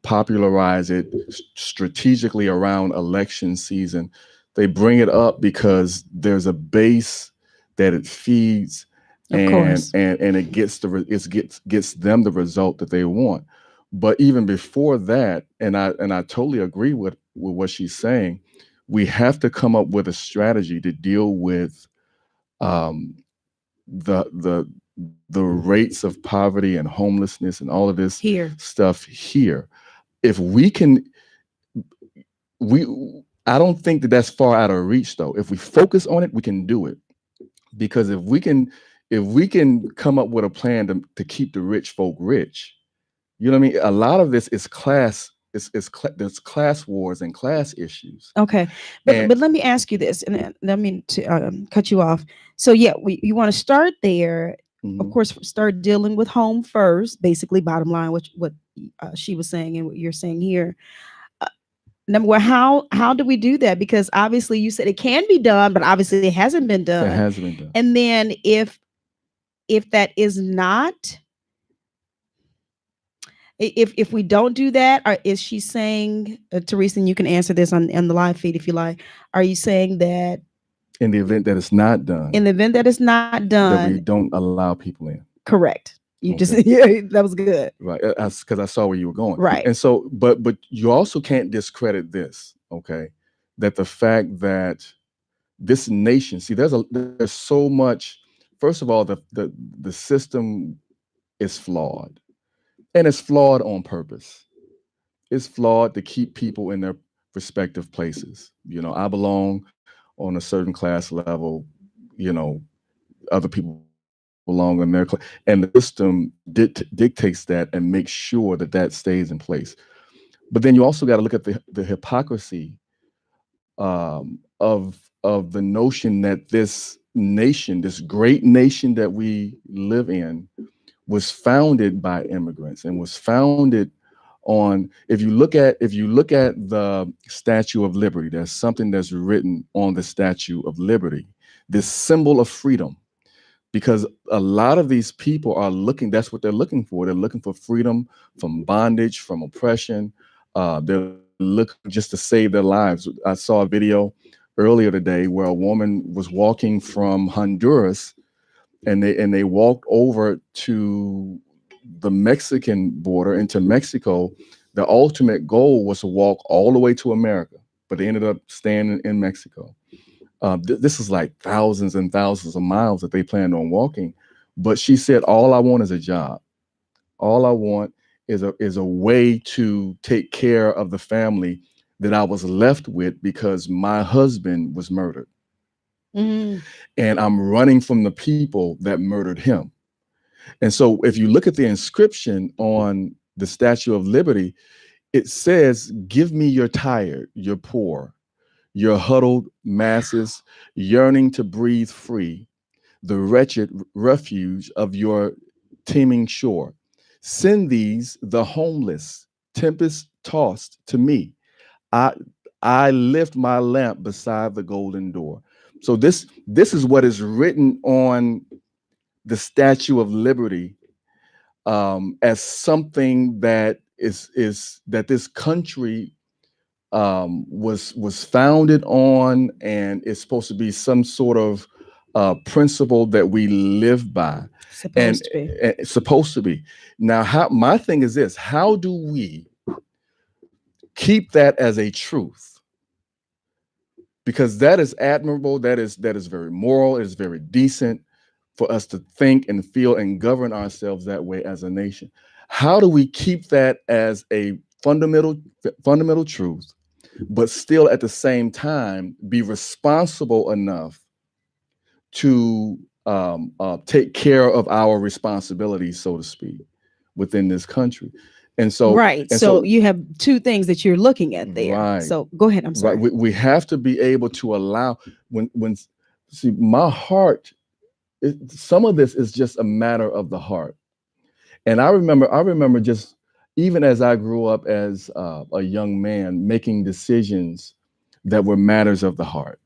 popularize it strategically around election season, they bring it up because there's a base that it feeds, and it gets them the result that they want. But even before that, and I totally agree with what she's saying, we have to come up with a strategy to deal with the rates of poverty and homelessness and all of this stuff here. If we can, I don't think that's far out of reach, though. If we focus on it, we can do it. Because if we can come up with a plan to keep the rich folk rich, you know what I mean? A lot of this is class. There's class wars and class issues. Okay, but let me ask you this, and let me cut you off. So yeah, you want to start there. Mm-hmm. Of course, start dealing with home first. Basically, bottom line, what she was saying and what you're saying here. Number one, how do we do that? Because obviously you said it can be done, but obviously it hasn't been done. It hasn't been done. And then if that is not, if we don't do that, or is she saying, Teresa, and you can answer this on the live feed if you like, are you saying that in the event that it's not done, that we don't allow people in? Correct. You just that was good, right? Because I saw where you were going, right? And so, but you also can't discredit this, okay? That the fact that this nation, see, there's so much. First of all, the system is flawed, and it's flawed on purpose. It's flawed to keep people in their respective places. You know, I belong on a certain class level. You know, other people belong in their class, and the system dictates that and makes sure that stays in place. But then you also got to look at the hypocrisy of the notion that this nation, this great nation that we live in, was founded by immigrants and was founded on. If you look at the Statue of Liberty, there's something that's written on the Statue of Liberty, this symbol of freedom. Because a lot of these people are that's what they're looking for. They're looking for freedom from bondage, from oppression. They're looking just to save their lives. I saw a video earlier today where a woman was walking from Honduras, and they walked over to the Mexican border into Mexico, the ultimate goal was to walk all the way to America, but they ended up staying in Mexico. This is like thousands and thousands of miles that they planned on walking. But she said, all I want is a job. All I want is a way to take care of the family that I was left with because my husband was murdered. Mm-hmm. And I'm running from the people that murdered him. And so if you look at the inscription on the Statue of Liberty, it says, give me your tired, your poor, your huddled masses yearning to breathe free, the wretched refuge of your teeming shore. Send these, the homeless, tempest tossed to me. I lift my lamp beside the golden door. So this is what is written on the Statue of Liberty as something that is that this country was founded on, and it's supposed to be some sort of principle that we live by. Supposed to be. Now, my thing is this: how do we keep that as a truth? Because that is admirable. That is very moral. It is very decent for us to think and feel and govern ourselves that way as a nation. How do we keep that as a fundamental truth, but still at the same time be responsible enough to take care of our responsibilities, so to speak, within this country? And so, right. So you have two things that you're looking at there. Right. So go ahead. I'm sorry. Right. We have to be able to allow see, my heart, some of this is just a matter of the heart. And I remember just, even as I grew up as a young man, making decisions that were matters of the heart.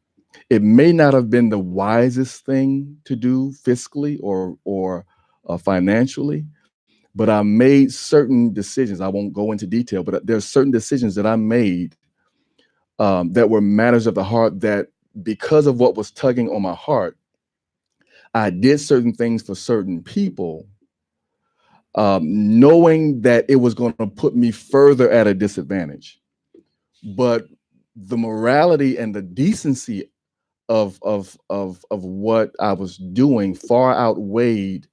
It may not have been the wisest thing to do fiscally or financially, but I made certain decisions. I won't go into detail, but there's certain decisions that I made that were matters of the heart, that because of what was tugging on my heart, I did certain things for certain people, knowing that it was going to put me further at a disadvantage. But the morality and the decency of what I was doing far outweighed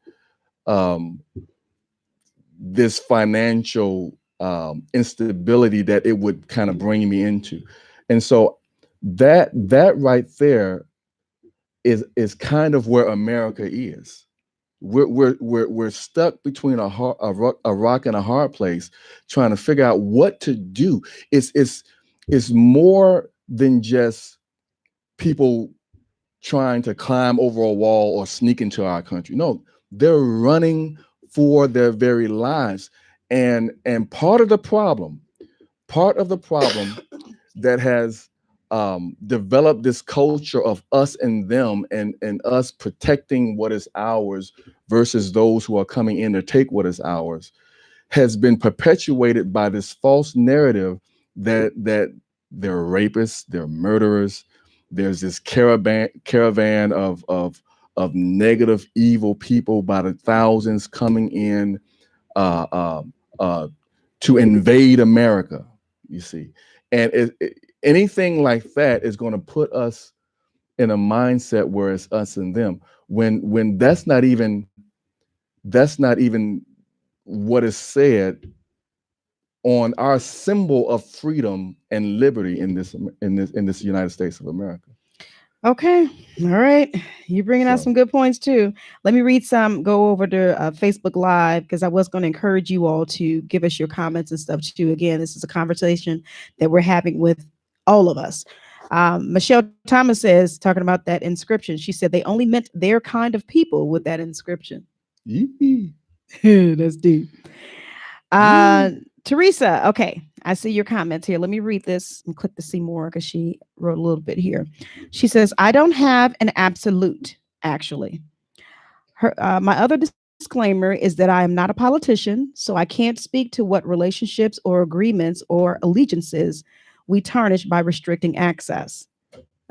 this financial instability that it would kind of bring me into. And so that right there is kind of where America is. We're stuck between a rock and a hard place, trying to figure out what to do. It's more than just people trying to climb over a wall or sneak into our country. No, they're running for their very lives. And part of the problem that has developed this culture of us and them, and us protecting what is ours versus those who are coming in to take what is ours, has been perpetuated by this false narrative that they're rapists, they're murderers. There's this caravan of negative, evil people by the thousands coming in to invade America, you see. And anything like that is going to put us in a mindset where it's us and them, when that's not even what is said on our symbol of freedom and liberty in this United States of America. Okay. All right. You're bringing out some good points too. Let me go over to Facebook Live, because I was going to encourage you all to give us your comments and stuff too. Again, this is a conversation that we're having with all of us. Michelle Thomas says, talking about that inscription, she said they only meant their kind of people with that inscription. That's deep. Teresa, okay, I see your comments here. Let me read this and click to see more, because she wrote a little bit here. She says, I don't have an absolute, actually. My other disclaimer is that I am not a politician, so I can't speak to what relationships or agreements or allegiances we tarnish by restricting access.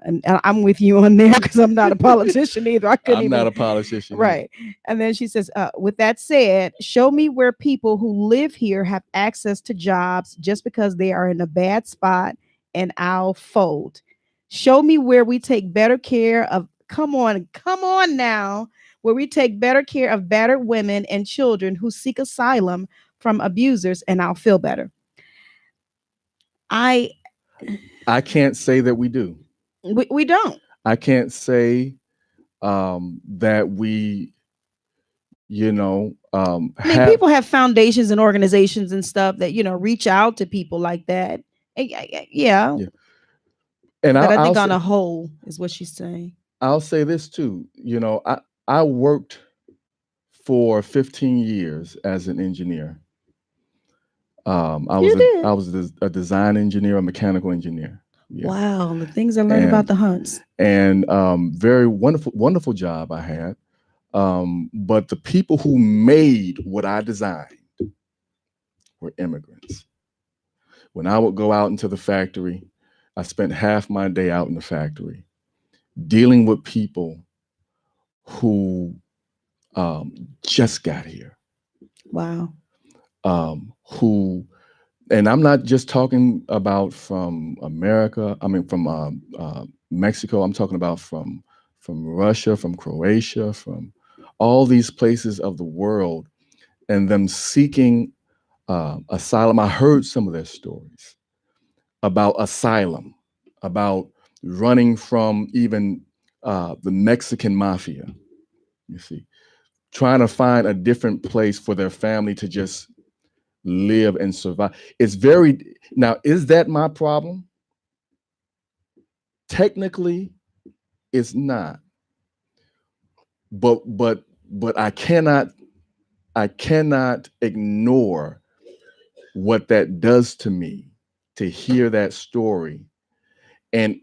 And I'm with you on there because I'm not a politician either. I couldn't I'm even. not a politician. Right. And then she says, with that said, show me where people who live here have access to jobs just because they are in a bad spot, and I'll fold. Show me where we take better care of, come on now, where we take better care of battered women and children who seek asylum from abusers, and I'll feel better. I can't say that we do. We don't. I can't say that we, people have foundations and organizations and stuff that, reach out to people like that. Yeah. And but I think on a whole is what she's saying. I'll say this too. I worked for 15 years as an engineer. I was a design engineer, a mechanical engineer. Yeah. Wow, the things I learned about the Hunts. And very wonderful job I had. But the people who made what I designed were immigrants. When I would go out into the factory, I spent half my day out in the factory dealing with people who just got here. Wow. And I'm not just talking about from America. I mean, from Mexico. I'm talking about from Russia, from Croatia, from all these places of the world, and them seeking asylum. I heard some of their stories about asylum, about running from even the Mexican mafia. You see, trying to find a different place for their family to just live and survive. Now, is that my problem? Technically, it's not. But I cannot ignore what that does to me to hear that story. And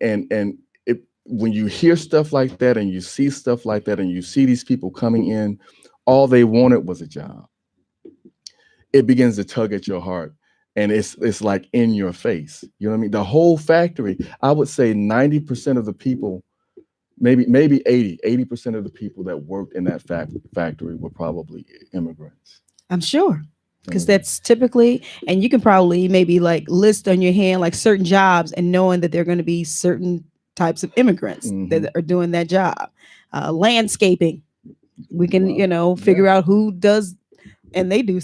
when you hear stuff like that and you see stuff like that and you see these people coming in, all they wanted was a job. It begins to tug at your heart, and it's like in your face. You know what I mean? The whole factory, I would say 90% of the people, maybe 80% of the people that worked in that factory were probably immigrants. I'm sure, because that's typically, and you can probably maybe like list on your hand like certain jobs and knowing that there are going to be certain types of immigrants that are doing that job. Landscaping, we can, figure out who does. And they do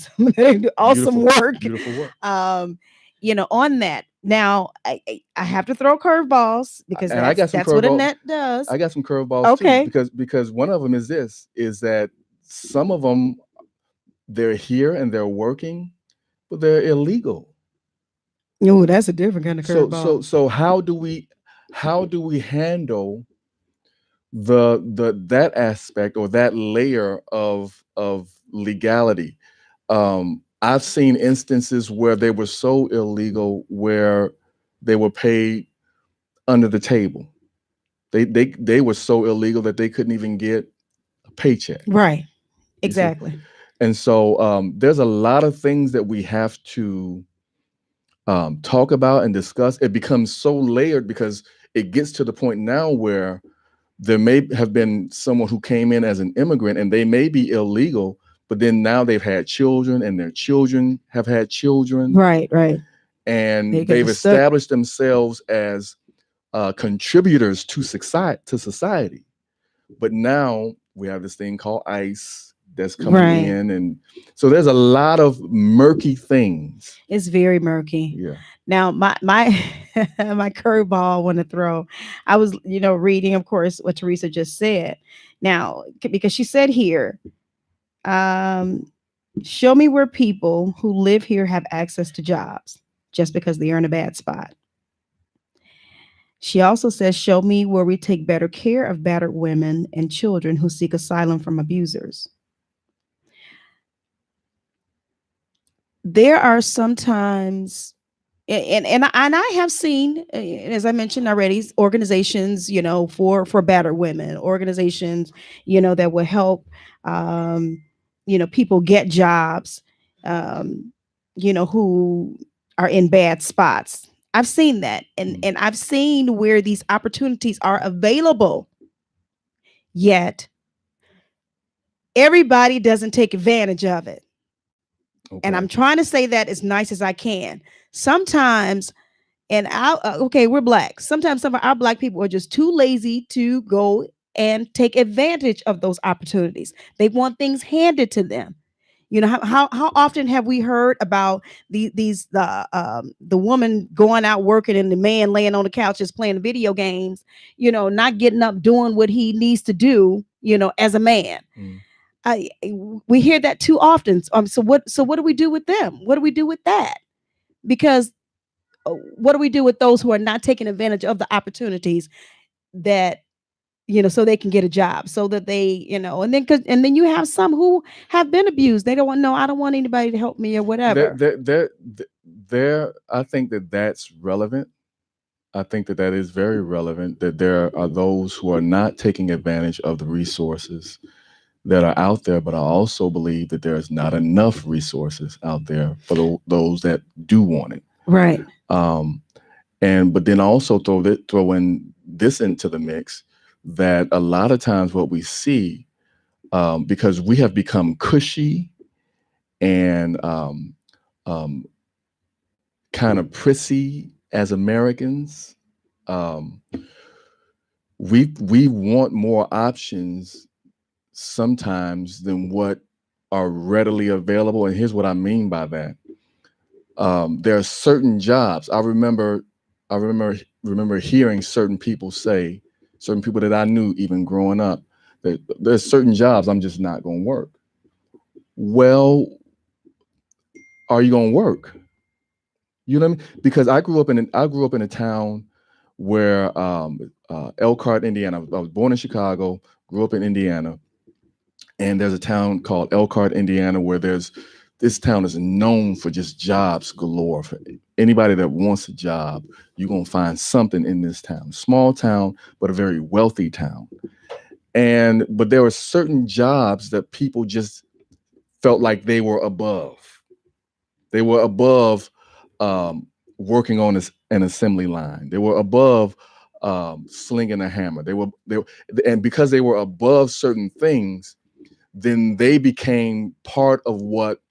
awesome work. Beautiful work. On that. Now, I have to throw curveballs because that's what Annette does. I got some curveballs too, because one of them is that some of them, they're here and they're working, but they're illegal. Oh, that's a different kind of curveball. So how do we handle that aspect or that layer of legality? I've seen instances where they were so illegal where they were paid under the table. They were so illegal that they couldn't even get a paycheck. Right. Exactly. And so there's a lot of things that we have to talk about and discuss. It becomes so layered because it gets to the point now where there may have been someone who came in as an immigrant and they may be illegal, but then now they've had children and their children have had children. Right. And they've established themselves as contributors to society. But now we have this thing called ICE that's coming in. And so there's a lot of murky things. It's very murky. Yeah. Now, my my curveball I want to throw, I was, reading, of course, what Teresa just said. Now, because she said here, show me where people who live here have access to jobs just because they are in a bad spot. She also says, show me where we take better care of battered women and children who seek asylum from abusers. There are sometimes, and I have seen, as I mentioned already, organizations, for battered women, organizations, that will help, people get jobs, who are in bad spots. I've seen that. And I've seen where these opportunities are available, yet everybody doesn't take advantage of it. Okay. And I'm trying to say that as nice as I can. Sometimes, and we're Black. Sometimes some of our Black people are just too lazy to go and take advantage of those opportunities. They want things handed to them. You know, how often have we heard about the woman going out working and the man laying on the couch just playing video games, you know, not getting up, doing what he needs to do, you know, as a man. We hear that too often. So what do we do with them? What do we do with that? Because what do we do with those who are not taking advantage of the opportunities that, you know, so they can get a job, so that they, you know, and then you have some who have been abused. They don't want, no, I don't want anybody to help me or whatever. I think that's relevant. I think that is very relevant, that there are those who are not taking advantage of the resources that are out there, but I also believe that there's not enough resources out there for those that do want it. Right. But then also throw in this into the mix, that a lot of times what we see, because we have become cushy and kind of prissy as Americans, we want more options sometimes than what are readily available. And here's what I mean by that. There are certain jobs. I remember hearing certain people that I knew even growing up, that there's certain jobs I'm just not going to work. Well, are you going to work? You know what I mean? Because I grew up in a town where Elkhart, Indiana. I was born in Chicago, grew up in Indiana, and there's a town called Elkhart, Indiana, where this town is known for just jobs galore. For anybody that wants a job, you're going to find something in this town. Small town, but a very wealthy town. But there were certain jobs that people just felt like they were above. They were above working on an assembly line. They were above slinging a hammer. And because they were above certain things, then they became part of what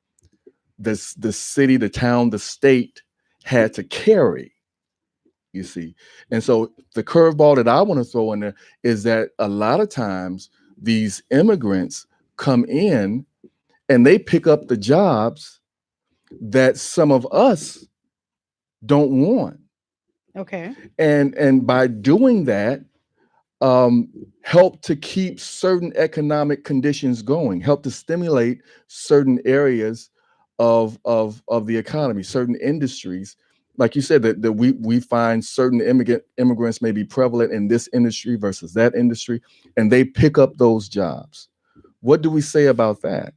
the city, the town, the state had to carry, you see. And so the curveball that I want to throw in there is that a lot of times these immigrants come in and they pick up the jobs that some of us don't want. Okay. And by doing that, help to keep certain economic conditions going, help to stimulate certain areas of the economy, certain industries. Like you said, that we find certain immigrants may be prevalent in this industry versus that industry, and they pick up those jobs. What do we say about that?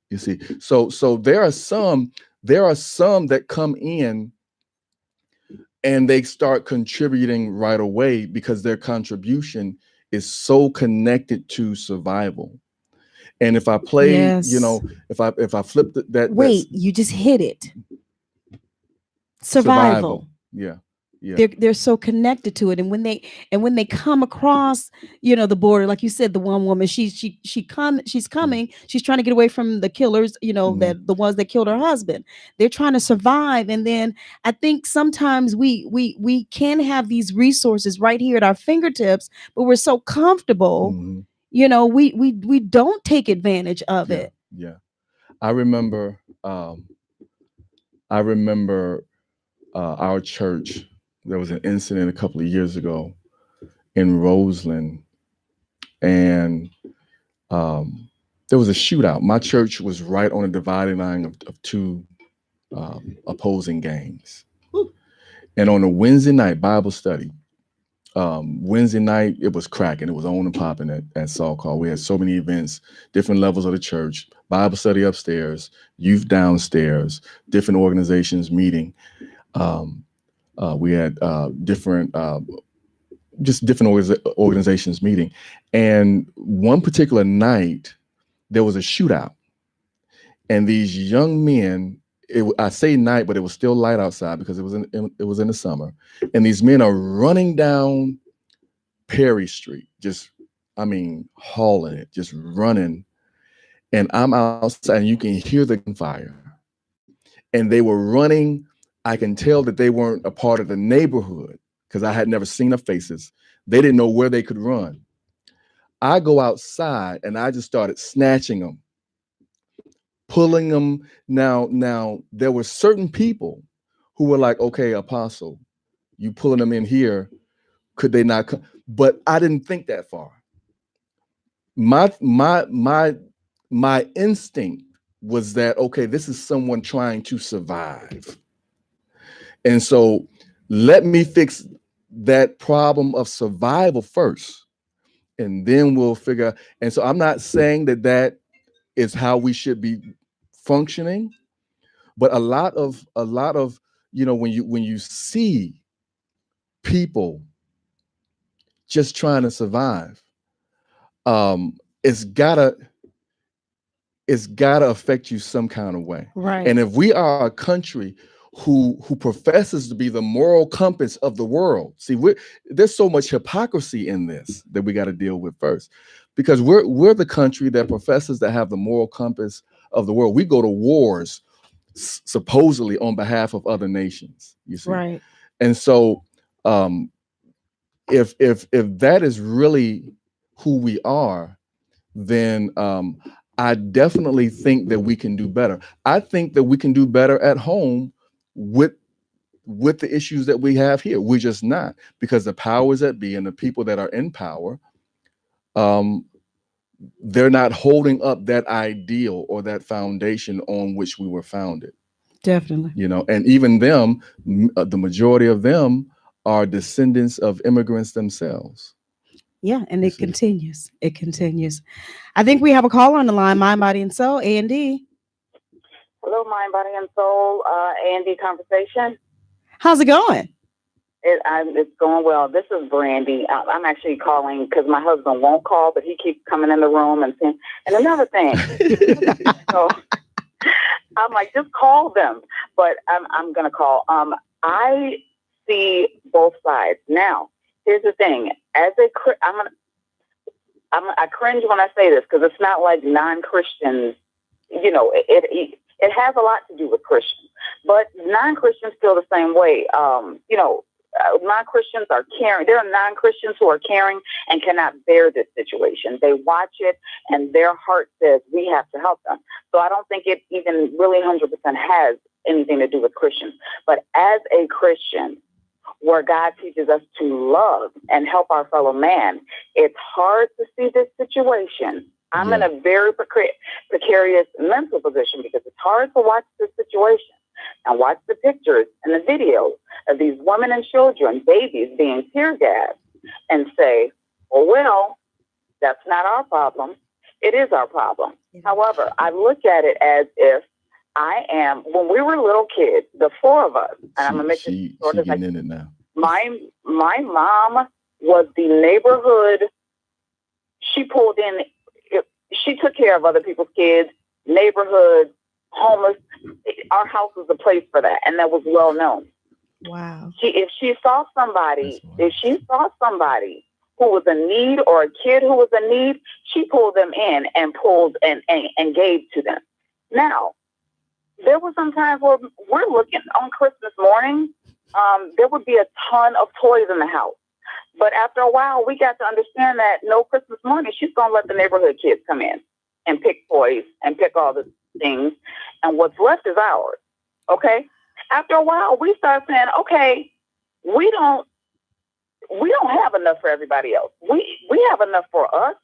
You see, so there are some that come in and they start contributing right away because their contribution is so connected to survival. And if I play, yes. you know, if I flip that. Wait, you just hit it. Survival. Yeah. They're so connected to it. And when they come across, you know, the border, like you said, the one woman, she's coming, she's trying to get away from the killers, you know, that the ones that killed her husband. They're trying to survive. And then I think sometimes we can have these resources right here at our fingertips, but we're so comfortable, you know, we don't take advantage of it. Yeah. I remember our church. There was an incident a couple of years ago in Roseland, and there was a shootout. My church was right on a dividing line of two opposing gangs. And on a Wednesday night Bible study, Wednesday night, it was cracking. It was on and popping at Salt Call. We had so many events, different levels of the church, Bible study upstairs, youth downstairs, different organizations meeting. We had different organizations meeting. And one particular night, there was a shootout. And these young men I say night, but it was still light outside because it was in the summer. And these men are running down Perry Street, just, I mean, hauling it, just running. And I'm outside and you can hear the fire. And they were running. I can tell that they weren't a part of the neighborhood because I had never seen their faces. They didn't know where they could run. I go outside and I just started snatching them, pulling them. Now there were certain people who were like, okay, Apostle, you pulling them in here, could they not come? But I didn't think that far. My instinct was that, okay, this is someone trying to survive. And so let me fix that problem of survival first, and then we'll figure. And so I'm not saying that is how we should be functioning, but a lot of, when you see people just trying to survive, it's gotta affect you some kind of way. Right. And if we are a country who professes to be the moral compass of the world, see, there's so much hypocrisy in this that we got to deal with first, because we're the country that professes to have the moral compass of the world. We go to wars supposedly on behalf of other nations, you see. Right. And so if that is really who we are, then I definitely think that we can do better. I think that we can do better at home with the issues that we have here. We're just not, because the powers that be and the people that are in power, they're not holding up that ideal or that foundation on which we were founded. Definitely. And even them, the majority of them are descendants of immigrants themselves. Yeah, and it continues. It continues. I think we have a caller on the line. Mind, Body, and Soul, A&D. Hello, Mind, Body, and Soul, A&D Conversation. How's it going? It's going well. This is Brandy. I'm actually calling because my husband won't call, but he keeps coming in the room and saying, and another thing. So I'm like, just call them. But I'm going to call. I see both sides. Now, here's the thing. I cringe when I say this because it's not like non-Christians, it has a lot to do with Christians, but non-Christians feel the same way. Non-Christians are caring. There are non-Christians who are caring and cannot bear this situation. They watch it and their heart says we have to help them. So I don't think it even really 100% has anything to do with Christians. But as a Christian, where God teaches us to love and help our fellow man, it's hard to see this situation. I'm in a very precarious mental position because it's hard to watch this situation and watch the pictures and the videos of these women and children, babies being tear gassed, and say, well, that's not our problem. It is our problem. However, I look at it as if when we were little kids, the four of us, and I'm going to make it sort of like, in it now. My mom was the neighborhood. She pulled in, she took care of other people's kids, neighborhood, homeless. Our house was a place for that, and that was well known. Wow. If she saw somebody who was in need or a kid who was in need, she pulled them in and gave to them. Now, there were some times where we're looking on Christmas morning, there would be a ton of toys in the house. But after a while, we got to understand that no Christmas morning, she's going to let the neighborhood kids come in and pick toys and pick all the things. And what's left is ours. Okay? After a while, we start saying, okay, we don't have enough for everybody else. We have enough for us.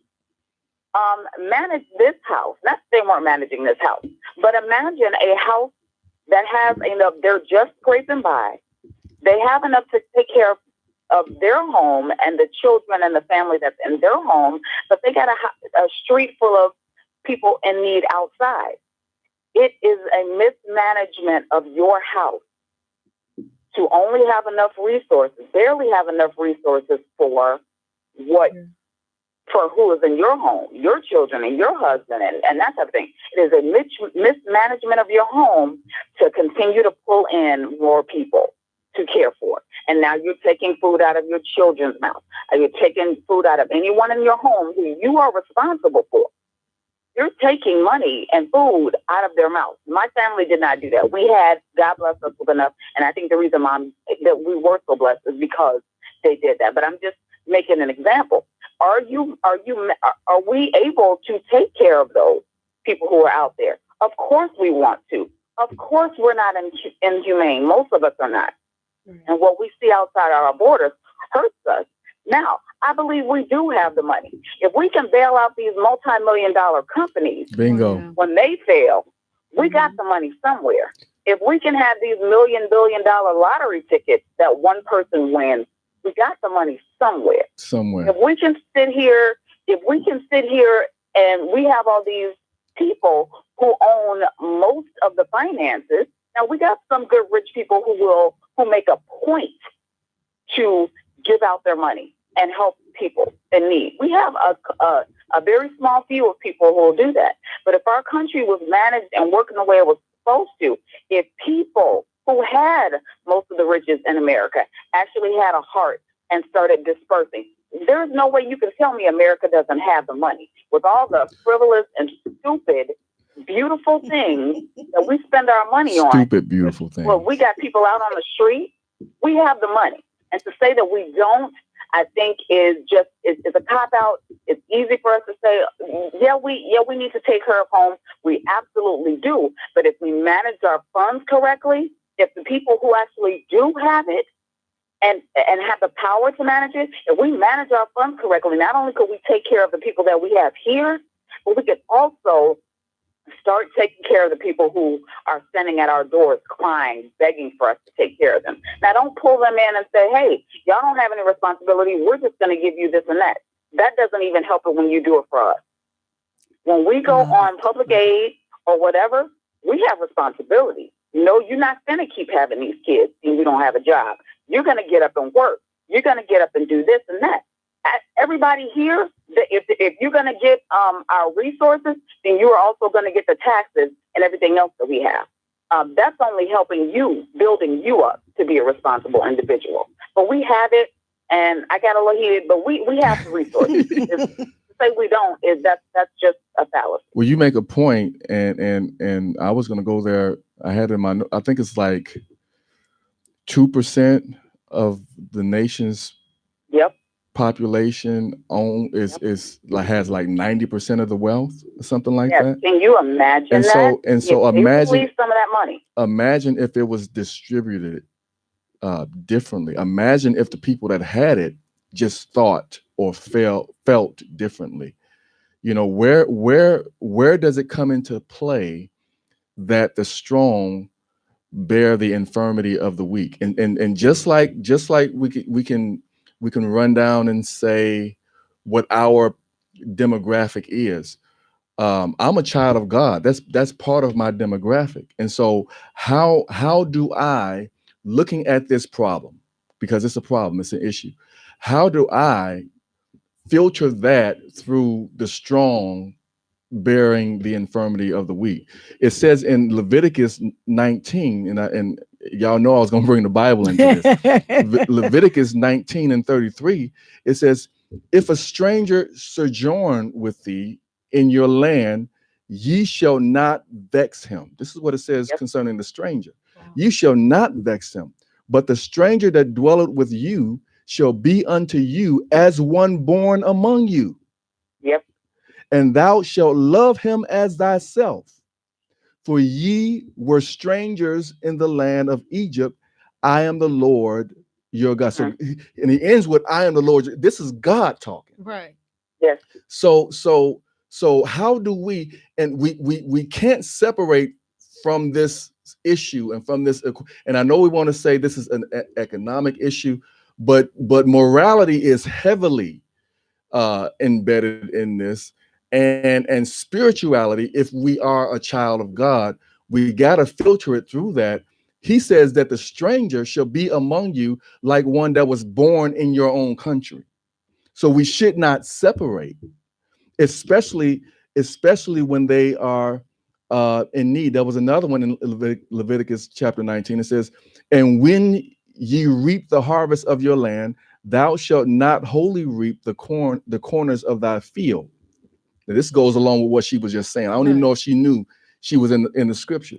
Manage this house. Not that they weren't managing this house, but imagine a house that has enough. They're just scraping by. They have enough to take care of their home and the children and the family that's in their home, but they got a street full of people in need outside. It is a mismanagement of your house to only have enough resources, barely have enough resources for what for who is in your home, your children and your husband and that type of thing. It is a mismanagement of your home to continue to pull in more people to care for. And now you're taking food out of your children's mouth. You're taking food out of anyone in your home who you are responsible for. You're taking money and food out of their mouth. My family did not do that. We had, God bless us with enough. And I think the reason that we were so blessed is because they did that. But I'm just making an example. Are we able to take care of those people who are out there? Of course we want to. Of course we're not inhumane. Most of us are not. And what we see outside our borders hurts us. Now, I believe we do have the money. If we can bail out these multi-million-dollar companies, bingo, when they fail, we got the money somewhere. If we can have these billion-dollar lottery tickets that one person wins, we got the money somewhere. If we can sit here, and we have all these people who own most of the finances. Now we got some good rich people who make a point to give out their money and help people in need. We have a very small few of people who will do that. But if our country was managed and working the way it was supposed to, if people who had most of the riches in America actually had a heart and started dispersing, there's no way you can tell me America doesn't have the money. With all the frivolous and stupid, beautiful things that we spend our money on. Stupid, beautiful things. Well, we got people out on the street. We have the money. And to say that we don't, I think is a cop-out. It's easy for us to say, yeah, we need to take care of home. We absolutely do. But if we manage our funds correctly, if the people who actually do have it and have the power to manage it, if we manage our funds correctly, not only could we take care of the people that we have here, but we could also start taking care of the people who are standing at our doors crying, begging for us to take care of them. Now, don't pull them in and say, hey, y'all don't have any responsibility. We're just going to give you this and that. That doesn't even help it when you do it for us. When we go on public aid or whatever, we have responsibility. No, you're not going to keep having these kids and you don't have a job. You're going to get up and work. You're going to get up and do this and that. Everybody here, if you're going to get our resources, then you are also going to get the taxes and everything else that we have. That's only helping you, building you up to be a responsible individual. But we have it, and I got a little heated, but we have the resources. To say we don't, that's just a fallacy. Well, you make a point, and I was going to go there. I had in my, I think it's like 2% of the nation's population has like 90% of the wealth, or something like that. Can you imagine that? So imagine some of that money. Imagine if it was distributed differently. Imagine if the people that had it just thought or felt differently. You know, where does it come into play that the strong bear the infirmity of the weak? And just like we can run down and say what our demographic is. I'm a child of God. That's part of my demographic. And so how do I, looking at this problem, because it's a problem, it's an issue, how do I filter that through the strong bearing the infirmity of the weak? It says in Leviticus 19, and y'all know I was going to bring the Bible into this. Leviticus 19:33, it says, if a stranger sojourn with thee in your land, ye shall not vex him. This is what it says concerning the stranger. Wow. Ye shall not vex him, but the stranger that dwelleth with you shall be unto you as one born among you. Yep. And thou shalt love him as thyself. For ye were strangers in the land of Egypt. I am the Lord your God. So, and he ends with, I am the Lord. This is God talking. Right. Yes. So how do we, and we can't separate from this issue and from this, and I know we want to say this is an economic issue, but morality is heavily embedded in this. And spirituality, if we are a child of God, we got to filter it through that. He says that the stranger shall be among you like one that was born in your own country. So we should not separate, especially when they are in need. There was another one in Leviticus chapter 19. It says, and when ye reap the harvest of your land, thou shalt not wholly reap the corners of thy field. Now, this goes along with what she was just saying. I don't even know if she knew she was in the scripture.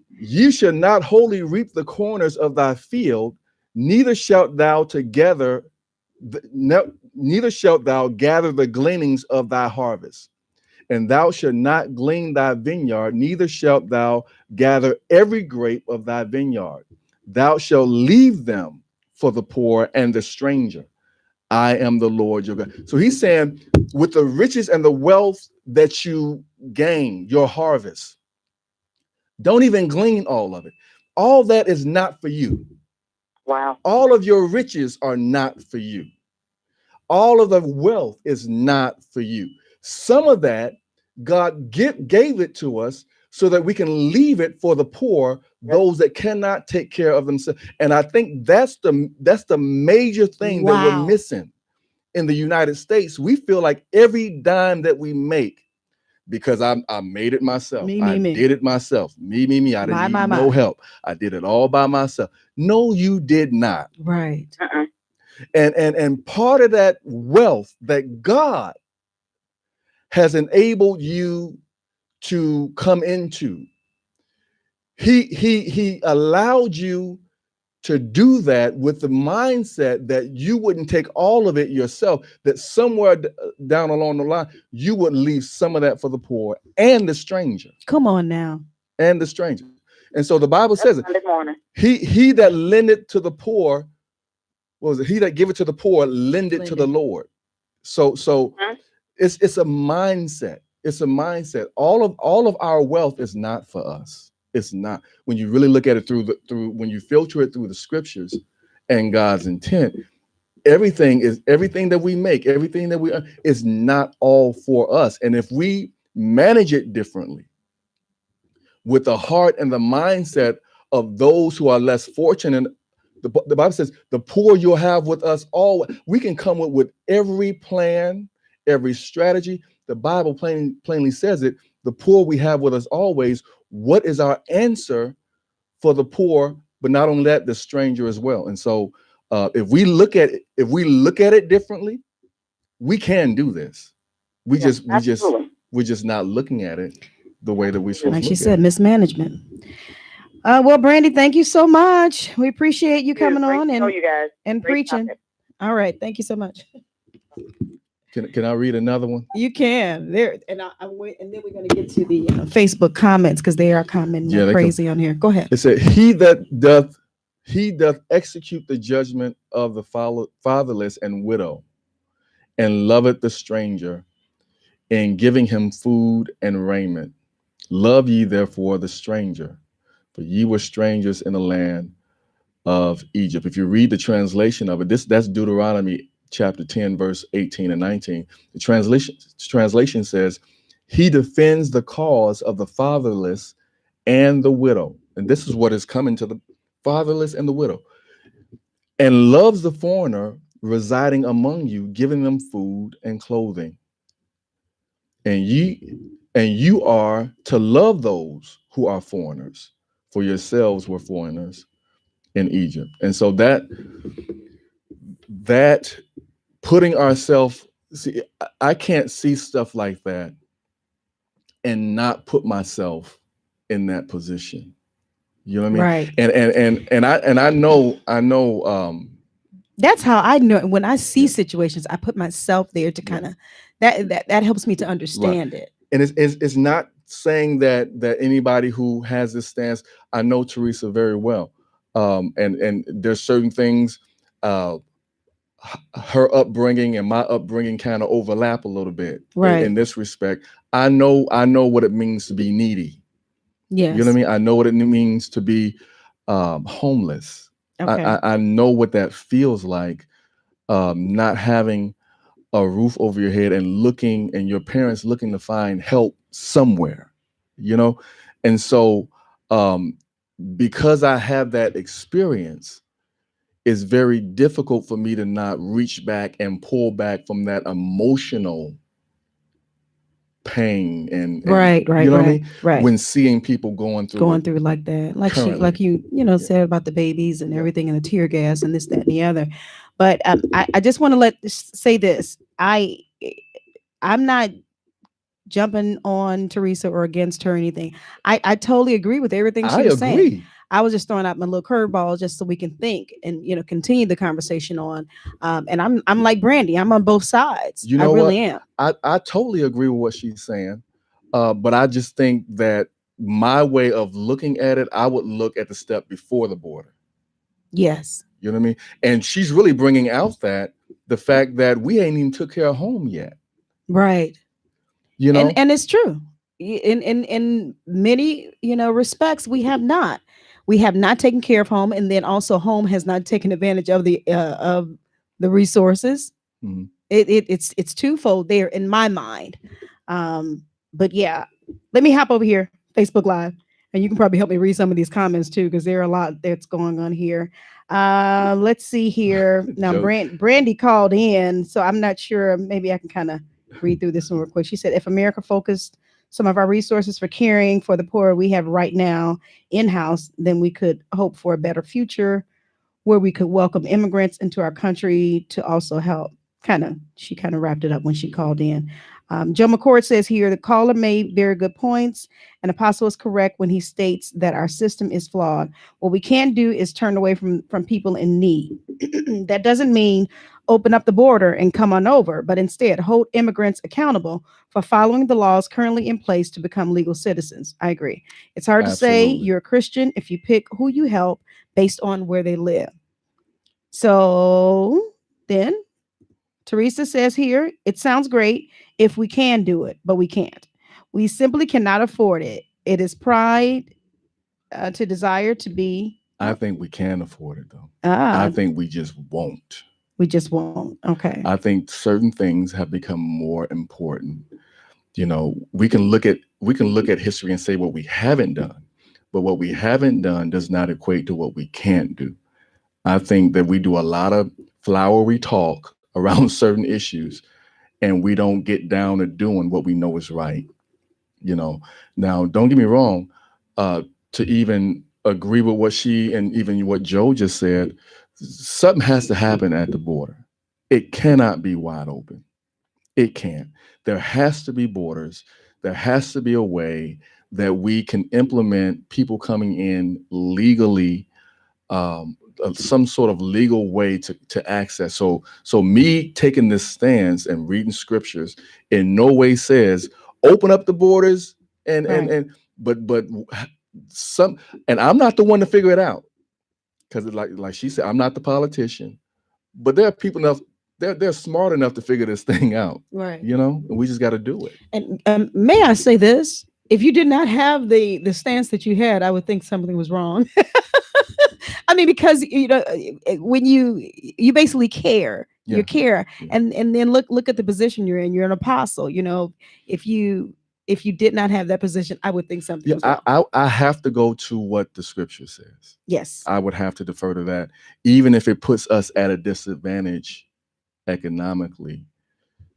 You shall not wholly reap the corners of thy field, neither shalt thou gather the gleanings of thy harvest. And thou shalt not glean thy vineyard, neither shalt thou gather every grape of thy vineyard. Thou shalt leave them for the poor and the stranger. I am the Lord your God. So he's saying, with the riches and the wealth that you gain, your harvest, don't even glean all of it. All that is not for you. Wow. All of your riches are not for you. All of the wealth is not for you. Some of that, God gave it to us so that we can leave it for the poor, those that cannot take care of themselves. And I think that's the major thing that we're missing in the United States. We feel like every dime that we make, because I made it myself. I did it myself. Me. I didn't need no help. I did it all by myself. No, you did not. Right. And part of that wealth that God has enabled you to come into, he allowed you to do that with the mindset that you wouldn't take all of it yourself, that somewhere down along the line, you would leave some of that for the poor and the stranger. Come on now. And the stranger. And so the Bible says it. He that lendeth to the poor, what was it? He that giveth to the poor, lendeth to the Lord. So it's a mindset. It's a mindset. All of our wealth is not for us. It's not. When you really look at it through when you filter it through the scriptures and God's intent, everything that we make, everything that we earn is not all for us. And if we manage it differently, with the heart and the mindset of those who are less fortunate, the Bible says, the poor you'll have with us all. We can come up with every plan, every strategy. The Bible plainly says it. The poor we have with us always. What is our answer for the poor, but not only that, the stranger as well? And so if we look at it differently, we can do this. We're just not looking at it the way that we should. Like she said, mismanagement. Well, Brandy, thank you so much. We appreciate you coming on and preaching. All right, thank you so much. Can I read another one? You can. There, and and then we're going to get to the Facebook comments, because they are commenting crazy on here. Go ahead. It said, he doth execute the judgment of the fatherless and widow, and loveth the stranger, in giving him food and raiment. Love ye therefore the stranger, for ye were strangers in the land of Egypt. If you read the translation of it, that's Deuteronomy chapter 10, verse 18 and 19. The translation says, he defends the cause of the fatherless and the widow. And this is what is coming to the fatherless and the widow. And loves the foreigner residing among you, giving them food and clothing. And you are to love those who are foreigners, for yourselves were foreigners in Egypt. And so that putting ourselves, see, I can't see stuff like that and not put myself in that position. You know what I mean? Right. And I know that's how I know when I see situations, I put myself there to kind of that helps me to understand it. And it's not saying that anybody who has this stance, I know Teresa very well. And there's certain things, her upbringing and my upbringing kind of overlap a little bit, right? In this respect. I know what it means to be needy. Yes. You know what I mean? I know what it means to be homeless. Okay. I know what that feels like, not having a roof over your head and your parents looking to find help somewhere, you know? And so because I have that experience, it's very difficult for me to not reach back and pull back from that emotional pain and right, you know what I mean? Right. When seeing people going through like that, like currently. she, like you said about the babies and everything and the tear gas and this, that, and the other. But I just want to say this. I'm not jumping on Teresa or against her or anything. I totally agree with everything she was saying. I was just throwing out my little curveball just so we can think and continue the conversation on. And I'm like Brandy. I'm on both sides. You know, I really am. I totally agree with what she's saying, but I just think that my way of looking at it, I would look at the step before the border. Yes. You know what I mean? And she's really bringing out the fact that we ain't even took care of home yet. Right. You know, and it's true. In many respects, we have not taken care of home, and then also home has not taken advantage of the resources. Mm-hmm. It's twofold there in my mind. But yeah, let me hop over here, Facebook Live, and you can probably help me read some of these comments too, because there are a lot that's going on here. Let's see here. Now, Brandy called in, so I'm not sure. Maybe I can kind of read through this one real quick. She said, if America focused some of our resources for caring for the poor we have right now in-house, then we could hope for a better future where we could welcome immigrants into our country to also help. She kind of wrapped it up when she called in. Joe McCord says here, the caller made very good points, and Apostle is correct when he states that our system is flawed. What we can't do is turn away from people in need. That doesn't mean open up the border and come on over, but instead hold immigrants accountable for following the laws currently in place to become legal citizens. I agree. It's hard to say you're a Christian if you pick who you help based on where they live. So then Teresa says here, it sounds great if we can do it, but we can't. We simply cannot afford it. It is pride to desire to be. I think we can afford it, though. I think we just won't. We just won't. Okay. I think certain things have become more important. You know, we can look at history and say what we haven't done, but what we haven't done does not equate to what we can't do. I think that we do a lot of flowery talk around certain issues, and we don't get down to doing what we know is right. You know, now don't get me wrong, to even agree with what she and even what Joe just said, something has to happen at the border. It cannot be wide open. It can't. There has to be borders. There has to be a way that we can implement people coming in legally, some sort of legal way to access. So me taking this stance and reading scriptures in no way says open up the borders but I'm not the one to figure it out, because like she said, I'm not the politician, but there are people enough. They're smart enough to figure this thing out, right? You know, and we just got to do it. And may I say this? If you did not have the stance that you had, I would think something was wrong. I mean, because when you basically care, you care, and then look at the position you're in. You're an apostle. You know, if you did not have that position, I would think something was wrong. I have to go to what the scripture says. Yes, I would have to defer to that, even if it puts us at a disadvantage economically.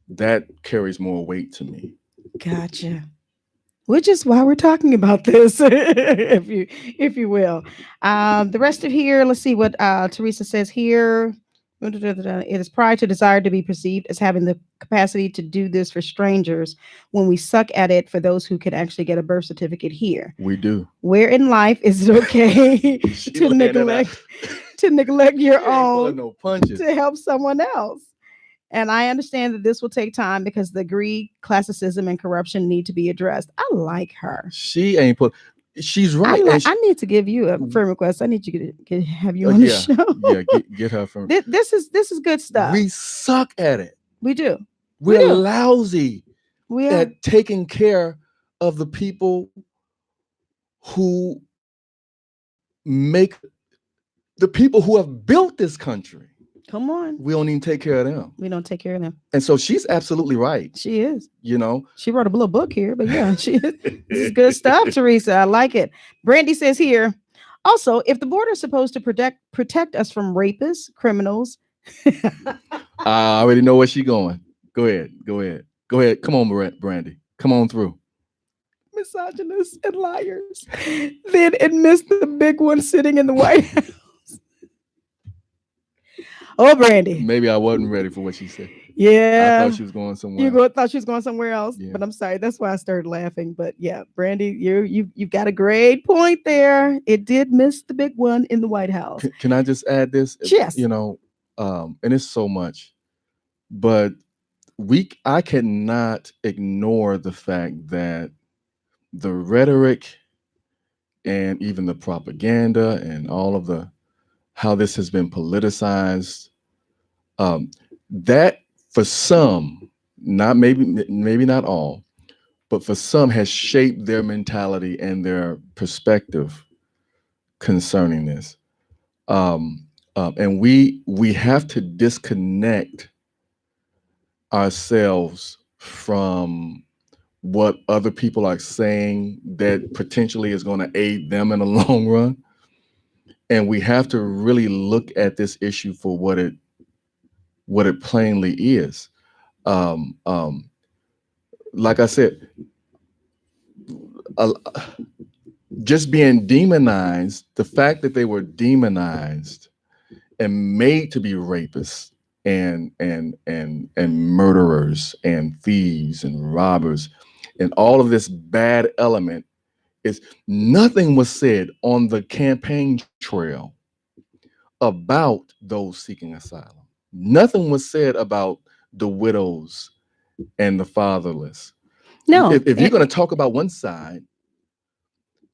That carries more weight to me. Gotcha. Which is why we're talking about this, if you will. The rest of here, let's see what Teresa says here. It is pride to desire to be perceived as having the capacity to do this for strangers when we suck at it for those who can actually get a birth certificate here. We do. Where in life is it okay to neglect your own to help someone else? And I understand that this will take time because the greed, classicism, and corruption need to be addressed. I like her. She's right. I need to give you a friend request. I need you to have you on the show. Yeah, get her from. This is good stuff. We suck at it. We do. We're lousy at taking care of the people who make the people who have built this country. Come on. We don't even take care of them. We don't take care of them. And so she's absolutely right. She is. You know, she wrote a little book here, but yeah, this is good stuff, Teresa. I like it. Brandy says here, Also, if the border is supposed to protect us from rapists, criminals. I already know where she's going. Go ahead. Come on, Brandy. Come on through. Misogynists and liars. Then it missed the big one sitting in the White House. Oh, Brandy. Maybe I wasn't ready for what she said. Yeah. I thought she was going somewhere. Thought she was going somewhere else, Yeah. But I'm sorry. That's why I started laughing. But yeah, Brandy, you've got a great point there. It did miss the big one in the White House. Can I just add this? Yes. And it's so much, but I cannot ignore the fact that the rhetoric and even the propaganda and all of how this has been politicized, that for some, maybe not all, but for some has shaped their mentality and their perspective concerning this. And we have to disconnect ourselves from what other people are saying that potentially is going to aid them in the long run. And we have to really look at this issue for what it plainly is. Like I said, just being demonized, the fact that they were demonized and made to be rapists and murderers and thieves and robbers and all of this bad element is nothing was said on the campaign trail about those seeking asylum. Nothing was said about the widows and the fatherless. No. If you're going to talk about one side,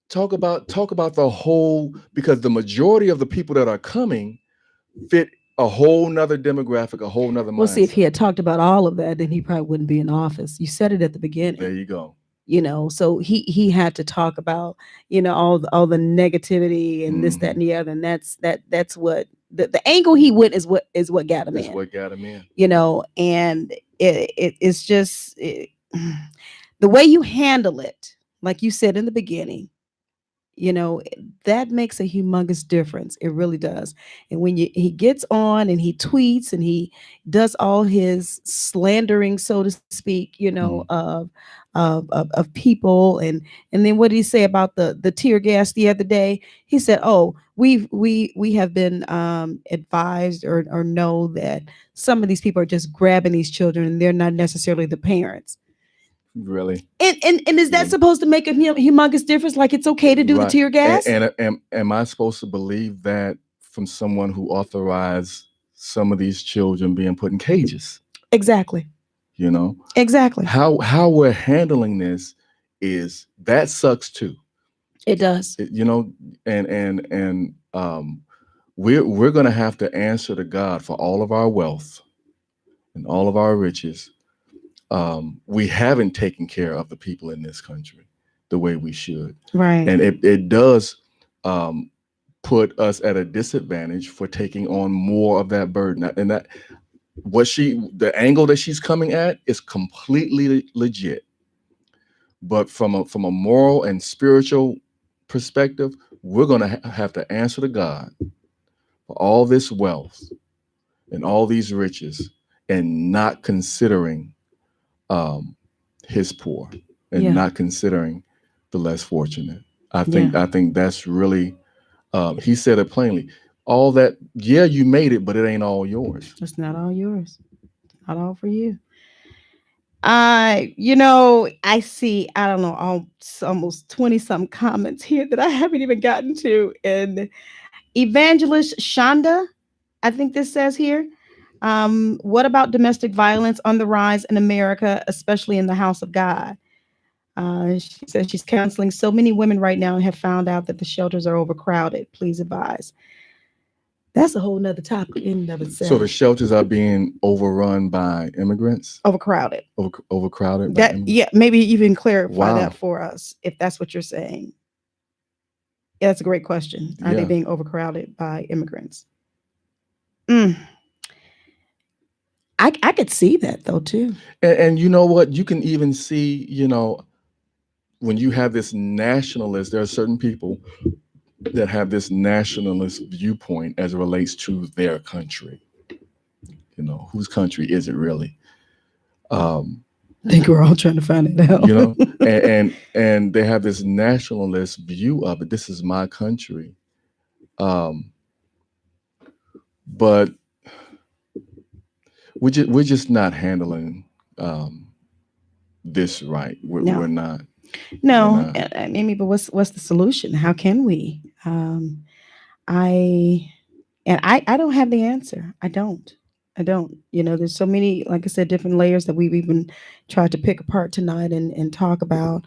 talk about the whole, because the majority of the people that are coming fit a whole nother demographic, a whole nother mindset. Well, see, if he had talked about all of that, then he probably wouldn't be in office. You said it at the beginning. There you go. So he had to talk about, all the negativity and this, that, and the other. And that's what the angle he went is what got him in. That's what got him in. And it's just the way you handle it, like you said in the beginning, that makes a humongous difference. It really does. And when he gets on and he tweets and he does all his slandering, so to speak, of people, and then what did he say about the tear gas the other day? He said, "Oh, we have been advised or know that some of these people are just grabbing these children and they're not necessarily the parents." Really? And is that supposed to make a humongous difference? Like it's okay to do the tear gas? And am I supposed to believe that from someone who authorized some of these children being put in cages? Exactly. Exactly. How we're handling this is that sucks too. It does. And we're going to have to answer to God for all of our wealth and all of our riches. We haven't taken care of the people in this country the way we should. Right. And it does put us at a disadvantage for taking on more of that burden. And that the angle that she's coming at is completely legit. But from a moral and spiritual perspective, we're going to have to answer to God for all this wealth and all these riches and not considering his poor and not considering the less fortunate. I think that's really, he said it plainly. All that, you made it, but it ain't all yours. It's not all yours. Not all for you. I see, I don't know, almost 20 some comments here that I haven't even gotten to. And Evangelist Shonda, I think this says here, what about domestic violence on the rise in America, especially in the house of God? She says she's counseling so many women right now and have found out that the shelters are overcrowded. Please advise. That's a whole nother topic in and of itself. So the shelters are being overrun by immigrants? Overcrowded. Overcrowded? Maybe even clarify that for us, if that's what you're saying. Yeah, that's a great question. Are they being overcrowded by immigrants? I could see that though too. And you know what? You can even see, when you have this nationalist, there are certain people that have this nationalist viewpoint as it relates to their country. You know, whose country is it really? I think we're all trying to find it out. You know, and they have this nationalist view of it. This is my country. But we're just not handling this right. We're not. No, Amy, but what's the solution? How can we? I don't have the answer. I don't. You know, there's so many, like I said, different layers that we've even tried to pick apart tonight and talk about.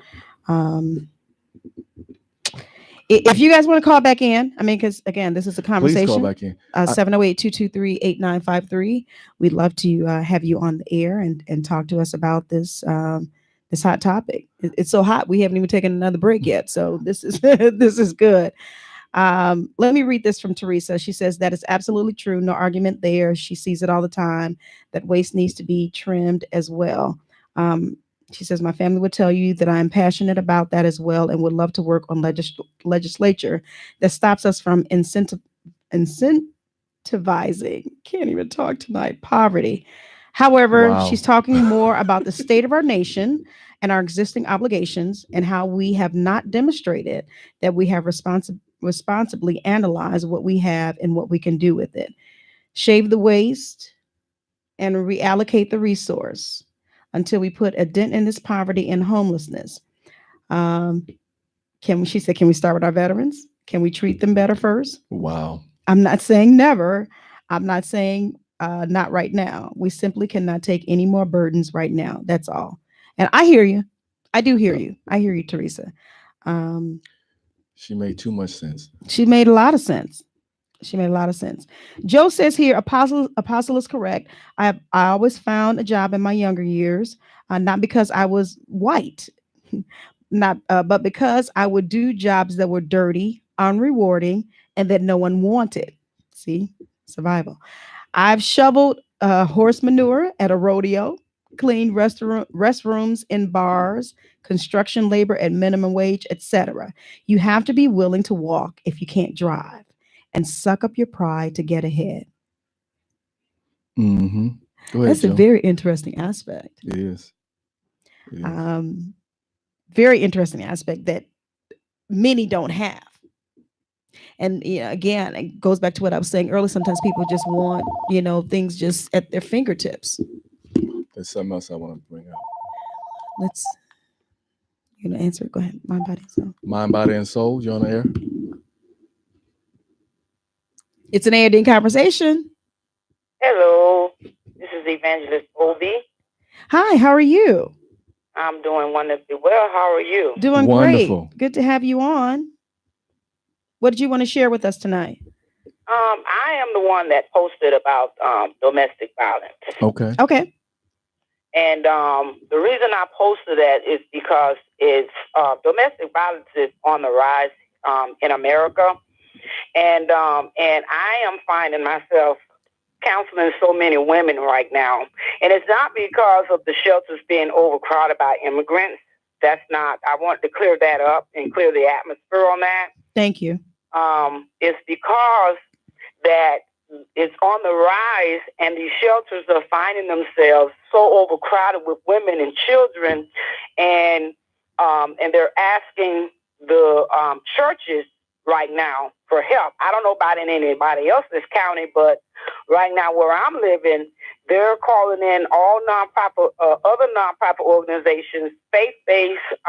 If you guys want to call back in, I mean, because again, this is a conversation. Please call back in. 708-223-8953. We'd love to have you on the air and talk to us about this this hot topic. It's so hot we haven't even taken another break yet. So this is this is good. Let me read this from Teresa. She says that is absolutely true. No argument there. She sees it all the time. That waist needs to be trimmed as well. She says, my family would tell you that I am passionate about that as well and would love to work on legislature that stops us from incentivizing, can't even talk tonight, poverty. However, she's talking more about the state of our nation and our existing obligations and how we have not demonstrated that we have responsibly analyzed what we have and what we can do with it. Shave the waste and reallocate the resource until we put a dent in this poverty and homelessness. She said, can we start with our veterans? Can we treat them better first? Wow. I'm not saying never. I'm not saying not right now. We simply cannot take any more burdens right now. That's all. And I hear you. I do hear you. I hear you, Teresa. She made too much sense. She made a lot of sense. Joe says here, Apostle is correct. I always found a job in my younger years, not because I was white, but because I would do jobs that were dirty, unrewarding, and that no one wanted. See, survival. I've shoveled horse manure at a rodeo, cleaned restrooms in bars, construction labor at minimum wage, etc. You have to be willing to walk if you can't drive. And suck up your pride to get ahead. Mm-hmm. Go ahead, That's Joe. a very interesting aspect. It is. Very interesting aspect that many don't have. And again, it goes back to what I was saying earlier. Sometimes people just want, things just at their fingertips. There's something else I want to bring up. You're gonna answer it. Go ahead. Mind, body, and soul. Mind, body, and soul. You on the air? It's an ARD conversation. Hello, this is Evangelist Obi. Hi, how are you? I'm doing wonderfully well. How are you? Doing wonderful. Great. Good to have you on. What did you want to share with us tonight? I am the one that posted about domestic violence. Okay. And the reason I posted that is because it's domestic violence is on the rise in America. And I am finding myself counseling so many women right now. And it's not because of the shelters being overcrowded by immigrants. That's not, I want to clear that up and clear the atmosphere on that. Thank you. It's because that it's on the rise and these shelters are finding themselves so overcrowded with women and children. And they're asking the churches right now for help. I don't know about in anybody else's county, but right now where I'm living, they're calling in all nonprofit, other nonprofit organizations, faith-based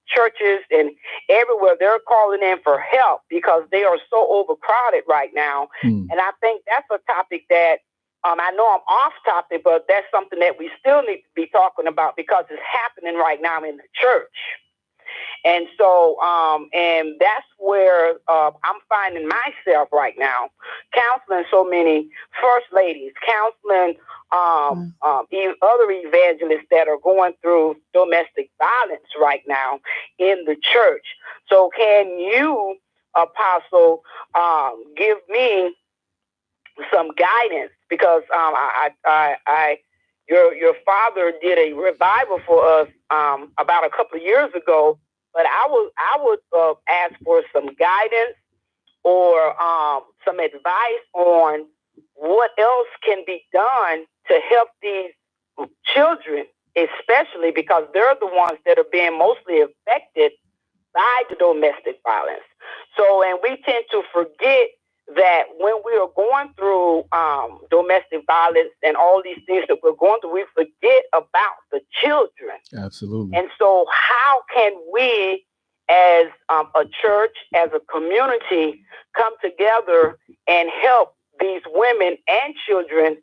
churches, and everywhere. They're calling in for help because they are so overcrowded right now. And I think that's a topic that I know I'm off topic, but that's something that we still need to be talking about because it's happening right now in the church. And so, and that's where I'm finding myself right now, counseling so many first ladies, counseling other evangelists that are going through domestic violence right now in the church. So can you, Apostle, give me some guidance? Because your father did a revival for us about a couple of years ago. But I would ask for some guidance or some advice on what else can be done to help these children, especially because they're the ones that are being mostly affected by the domestic violence. So, and we tend to forget that when we are going through domestic violence and all these things that we're going through, we forget about the children. Absolutely. And so how can we as a church, as a community, come together and help these women and children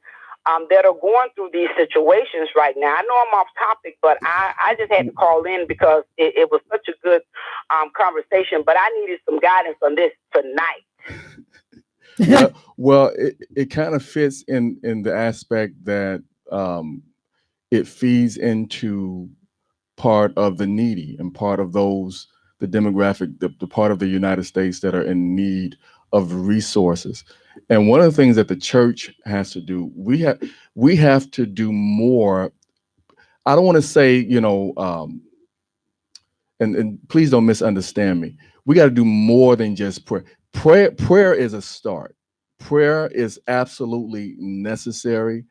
that are going through these situations right now? I know I'm off topic, but I just had to call in because it was such a good conversation, but I needed some guidance on this tonight. Well, it kind of fits in the aspect that it feeds into part of the needy and part of those, the demographic, the part of the United States that are in need of resources. And one of the things that the church has to do, we have to do more. I don't want to say, and please don't misunderstand me. We got to do more than just prayer. Prayer is a start. Prayer is absolutely necessary.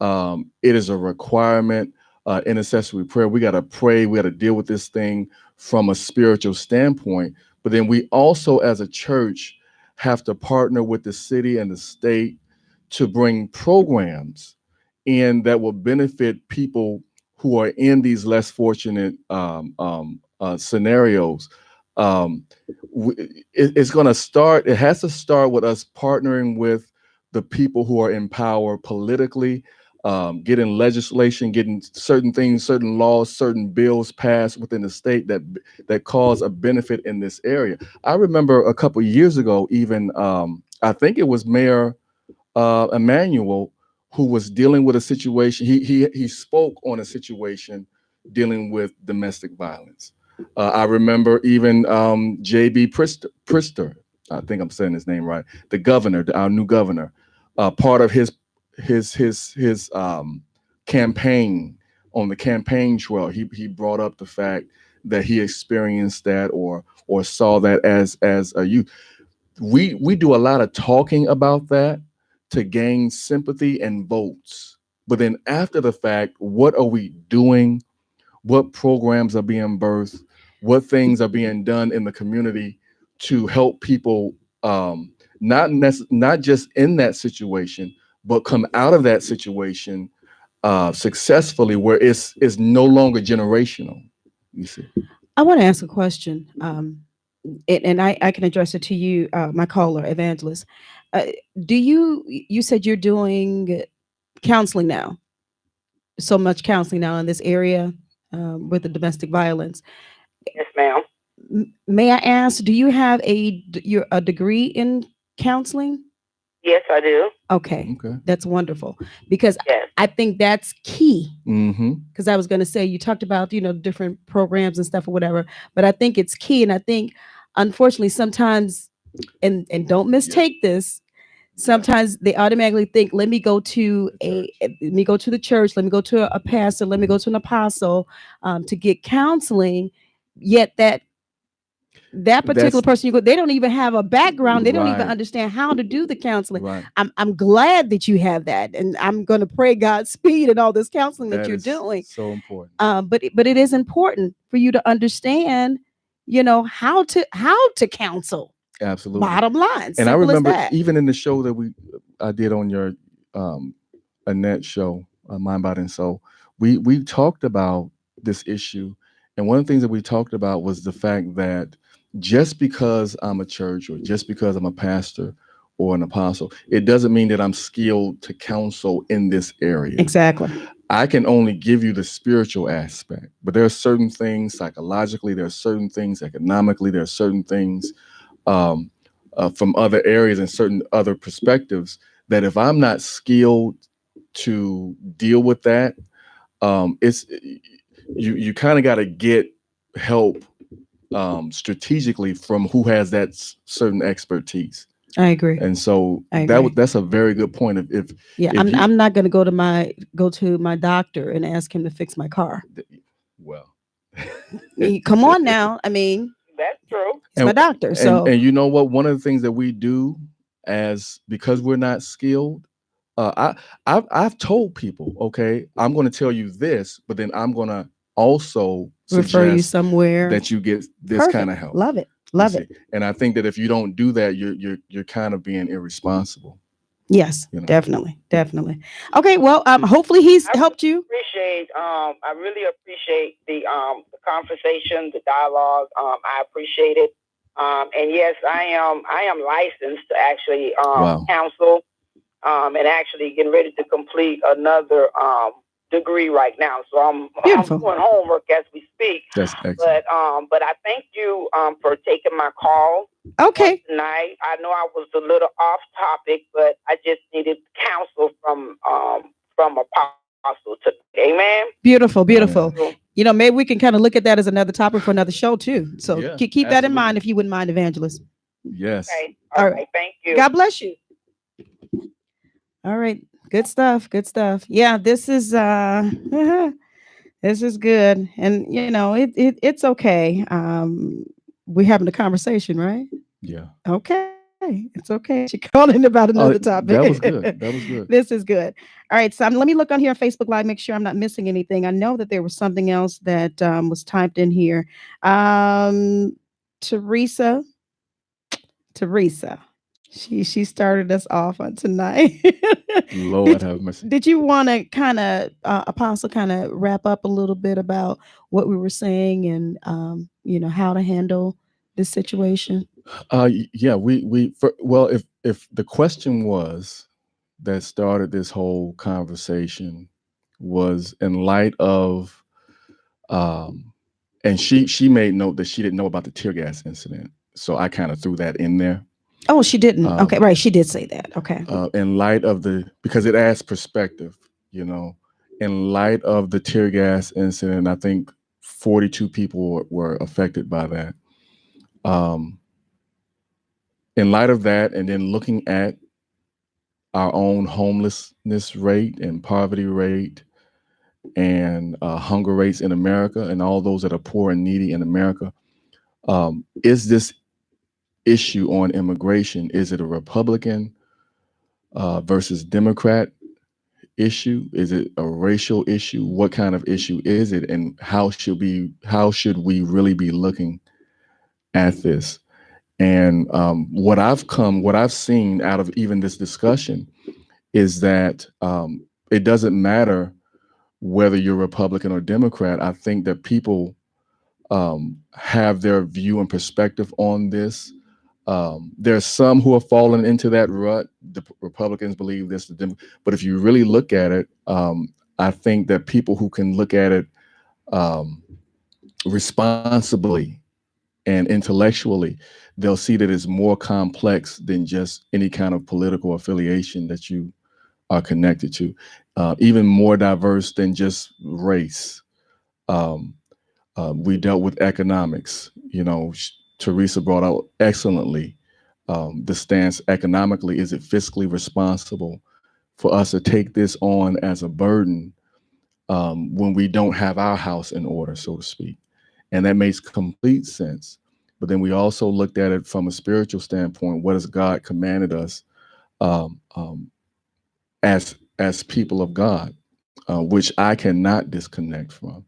It is a requirement. Intercessory prayer. We got to pray. We got to deal with this thing from a spiritual standpoint. But then we also, as a church, have to partner with the city and the state to bring programs in that will benefit people who are in these less fortunate scenarios. It's going to start. It has to start with us partnering with the people who are in power politically, getting legislation, getting certain things, certain laws, certain bills passed within the state that cause a benefit in this area. I remember a couple of years ago, even I think it was Mayor Emanuel who was dealing with a situation. He spoke on a situation dealing with domestic violence. I remember even J.B. Prister, I think I'm saying his name right, the governor, our new governor, part of his campaign on the campaign trail, he brought up the fact that he experienced that or saw that as a youth. We do a lot of talking about that to gain sympathy and votes, but then after the fact, what are we doing? What programs are being birthed? What things are being done in the community to help people not just in that situation, but come out of that situation successfully, where it's no longer generational. You see, I want to ask a question, and I can address it to you, my caller, Evangelist. You said you're doing counseling now, so much counseling now in this area with the domestic violence. Yes, ma'am. May I ask, do you have a degree in counseling? Yes, I do. Okay. That's wonderful, because yes. I think that's key. Mm-hmm. Because I was going to say, you talked about, different programs and stuff or whatever, but I think it's key. And I think, unfortunately, sometimes, and don't mistake this, sometimes they automatically think, let me go to the church, let me go to a pastor, let me go to an apostle to get counseling. Yet that particular person they don't even have a background. They don't even understand how to do the counseling. Right. I'm glad that you have that, and I'm going to pray Godspeed and all this counseling that you're doing. So important. But it is important for you to understand, how to counsel. Absolutely. Bottom line. And I remember even in the show that I did on your Annette show, Mind, Body, and Soul, we talked about this issue. And one of the things that we talked about was the fact that just because I'm a church or just because I'm a pastor or an apostle, it doesn't mean that I'm skilled to counsel in this area. Exactly. I can only give you the spiritual aspect, but there are certain things psychologically, there are certain things economically, there are certain things from other areas and certain other perspectives that if I'm not skilled to deal with that, it's you kind of got to get help strategically from who has that certain expertise. I agree. And so that's a very good point. I'm not going to go to my doctor and ask him to fix my car. Well, come on now. I mean, That's true. He's my doctor. So and you know what? One of the things that we do because we're not skilled, I've told people, okay, I'm going to tell you this, but then I'm going to also refer you suggest somewhere that you get this Perfect. kind of help. Love it. Love it. And I think that if you don't do that, you're kind of being irresponsible. Yes, You know? definitely. Okay, well, hopefully he's helped you. I really appreciate the conversation, the dialogue. I appreciate it. And yes, I am licensed to actually counsel, and actually getting ready to complete another degree right now. So I'm doing homework as we speak. That's excellent. But I thank you for taking my call. Okay. Tonight, I know I was a little off topic, but I just needed counsel from Apostle. Amen. Beautiful. You know, maybe we can kind of look at that as another topic for another show too. So keep that in mind if you wouldn't mind, Evangelist. Yes. Okay. All right. Thank you. God bless you. All right. Good stuff. Yeah, this is this is good. And you know, it's okay. We're having a conversation, right? Yeah. Okay. It's okay. She called in about another topic. That was good. This is good. All right. So let me look on here on Facebook Live, make sure I'm not missing anything. I know that there was something else that was typed in here. Teresa. She started us off on tonight. Lord have mercy. Did you want to kind of, Apostle, kind of wrap up a little bit about what we were saying and, you know, how to handle this situation? Yeah, well, if the question was that started this whole conversation was in light of, and she made note that she didn't know about the tear gas incident. So I kind of threw that in there. Oh, she didn't. Okay, right. She did say that. Okay. In light of because it adds perspective, you know, in light of the tear gas incident, I think 42 people were affected by that. In light of that, and then looking at our own homelessness rate and poverty rate and hunger rates in America and all those that are poor and needy in America, is this issue on immigration, is it a Republican versus Democrat issue? Is it a racial issue? What kind of issue is it? And how should we really be looking at this? And what I've seen out of even this discussion is that it doesn't matter whether you're Republican or Democrat. I think that people have their view and perspective on this. There's some who have fallen into that rut. The Republicans believe this, but if you really look at it, I think that people who can look at it responsibly and intellectually, they'll see that it's more complex than just any kind of political affiliation that you are connected to, even more diverse than just race. We dealt with economics. You know, Teresa brought out excellently the stance economically. Is it fiscally responsible for us to take this on as a burden when we don't have our house in order, so to speak? And that makes complete sense. But then we also looked at it from a spiritual standpoint. What has God commanded us as people of God, which I cannot disconnect from?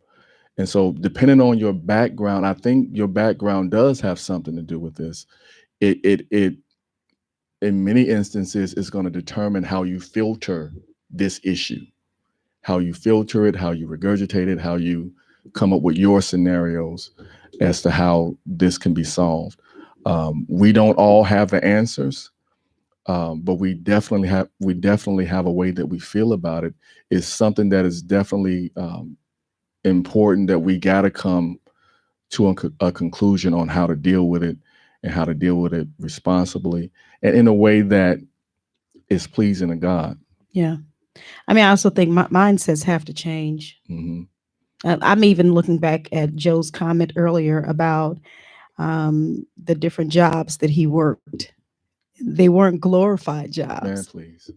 And so depending on your background, I think your background does have something to do with this. It in many instances is going to determine how you filter this issue, how you filter it, how you regurgitate it, how you come up with your scenarios as to how this can be solved. We don't all have the answers, but we definitely have a way that we feel about it. It's something that is definitely important that we got to come to a conclusion on how to deal with it and how to deal with it responsibly and in a way that is pleasing to God. Yeah. I mean, I also think mindsets have to change. Mm-hmm. I'm even looking back at Joe's comment earlier about the different jobs that he worked. They weren't glorified jobs. Man, please.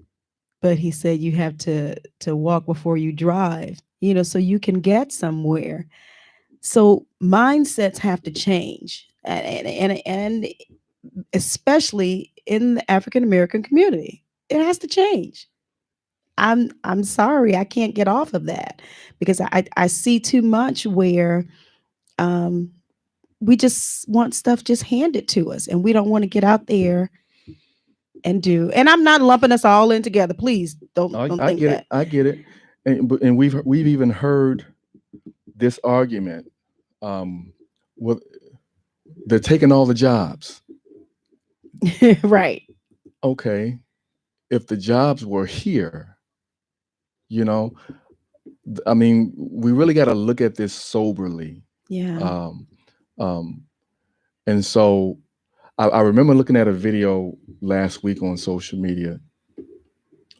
But he said you have to walk before you drive, you know, so you can get somewhere. So mindsets have to change. and especially in the African American community. It has to change. I'm sorry, I can't get off of that because I see too much where we just want stuff just handed to us, and we don't want to get out there and do. And I'm not lumping us all in together. Please don't think that. I get it. And we've even heard this argument. Well, they're taking all the jobs. Right. Okay. If the jobs were here, I mean, we really got to look at this soberly. Yeah. And so I remember looking at a video last week on social media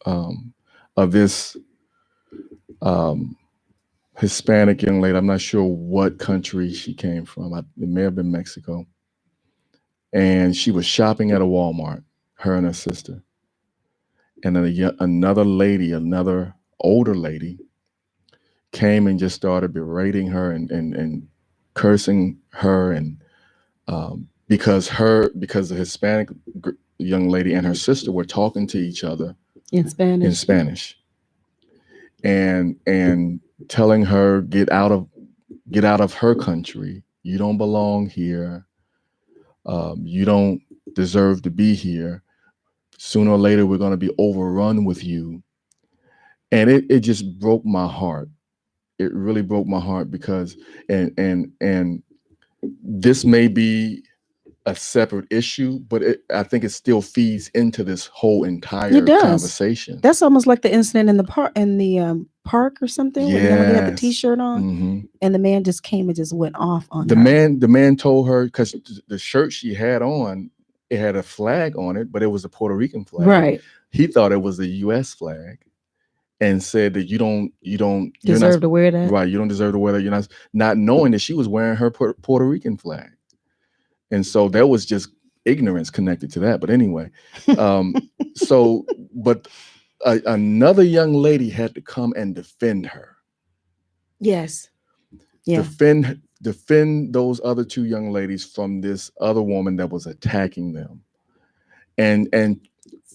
of this Hispanic young lady. I'm not sure what country she came from. It may have been Mexico. And she was shopping at a Walmart, her and her sister. And then another older lady came and just started berating her and cursing her, and because the Hispanic young lady and her sister were talking to each other in Spanish, and telling her get out of her country. You don't belong here. You don't deserve to be here. Sooner or later, we're going to be overrun with you. And it just broke my heart. It really broke my heart because, and this may be a separate issue, but I think it still feeds into this whole entire conversation. That's almost like the incident in the park or something. Yes. When he had the T-shirt on, mm-hmm. and the man just came and just went off on the her. The man told her, because the shirt she had on, it had a flag on it, but it was a Puerto Rican flag. Right. He thought it was a U.S. flag, and said that you don't deserve to wear that. Right. You don't deserve to wear that. You're not knowing that she was wearing her Puerto Rican flag. And so there was just ignorance connected to that. But anyway, but another young lady had to come and defend her. Yes. Yeah. Defend those other two young ladies from this other woman that was attacking them. And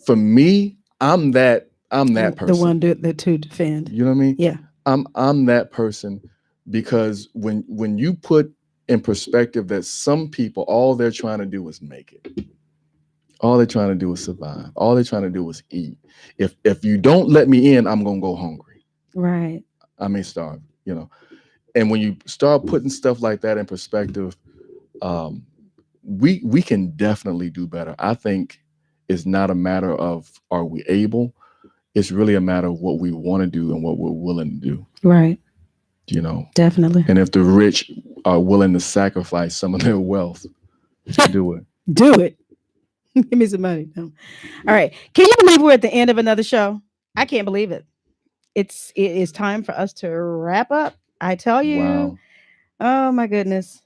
for me, I'm that person. The one to defend. You know what I mean? Yeah. I'm that person, because when you put in perspective that some people, all they're trying to do is make it. All they're trying to do is survive. All they're trying to do is eat. If you don't let me in, I'm gonna go hungry. Right. I may starve, And when you start putting stuff like that in perspective, we can definitely do better. I think it's not a matter of are we able, it's really a matter of what we want to do and what we're willing to do. Right. Definitely. And if the rich are willing to sacrifice some of their wealth to do it. Do it. Give me some money. No. All right. Can you believe we're at the end of another show? I can't believe it. It is time for us to wrap up. I tell you. Wow. Oh my goodness.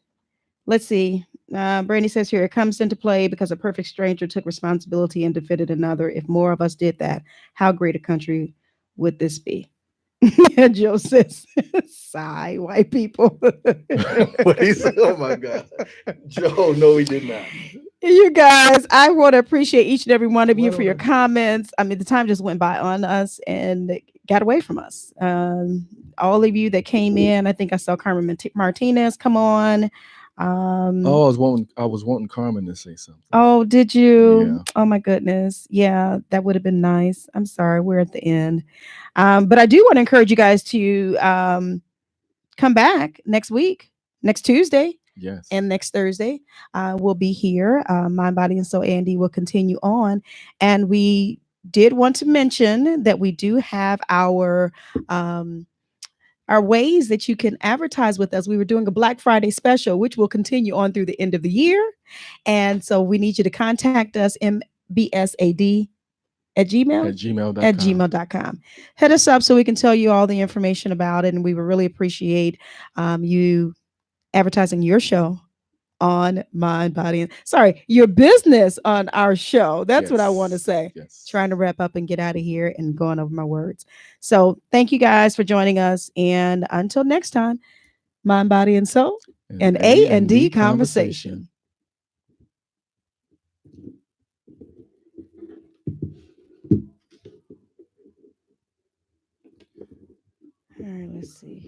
Let's see. Brandy says here, it comes into play because a perfect stranger took responsibility and defended another. If more of us did that, how great a country would this be? Joe says, sigh, white people. Oh my God. Joe, no, he did not. You guys, I want to appreciate each and every one of you for your comments. I mean, the time just went by on us and got away from us. All of you that came in, I think I saw Carmen Martinez come on. I was wanting Carmen to say something. Oh, did you? Yeah. Oh my goodness. Yeah, that would have been nice. I'm sorry, we're at the end. But I do want to encourage you guys to come back next week, next Tuesday. Yes. And next Thursday, we'll be here. Mind, Body, and Soul Andy will continue on. And we did want to mention that we do have our ways that you can advertise with us. We were doing a Black Friday special, which will continue on through the end of the year. And so we need you to contact us, mbsad at gmail.com. Hit us up so we can tell you all the information about it. And we would really appreciate you advertising your show on Mind, Body, and your business on our show. That's what I want to say. Yes. Trying to wrap up and get out of here and going over my words. So thank you guys for joining us. And until next time, Mind, Body, and Soul, an A&D conversation. Let's see.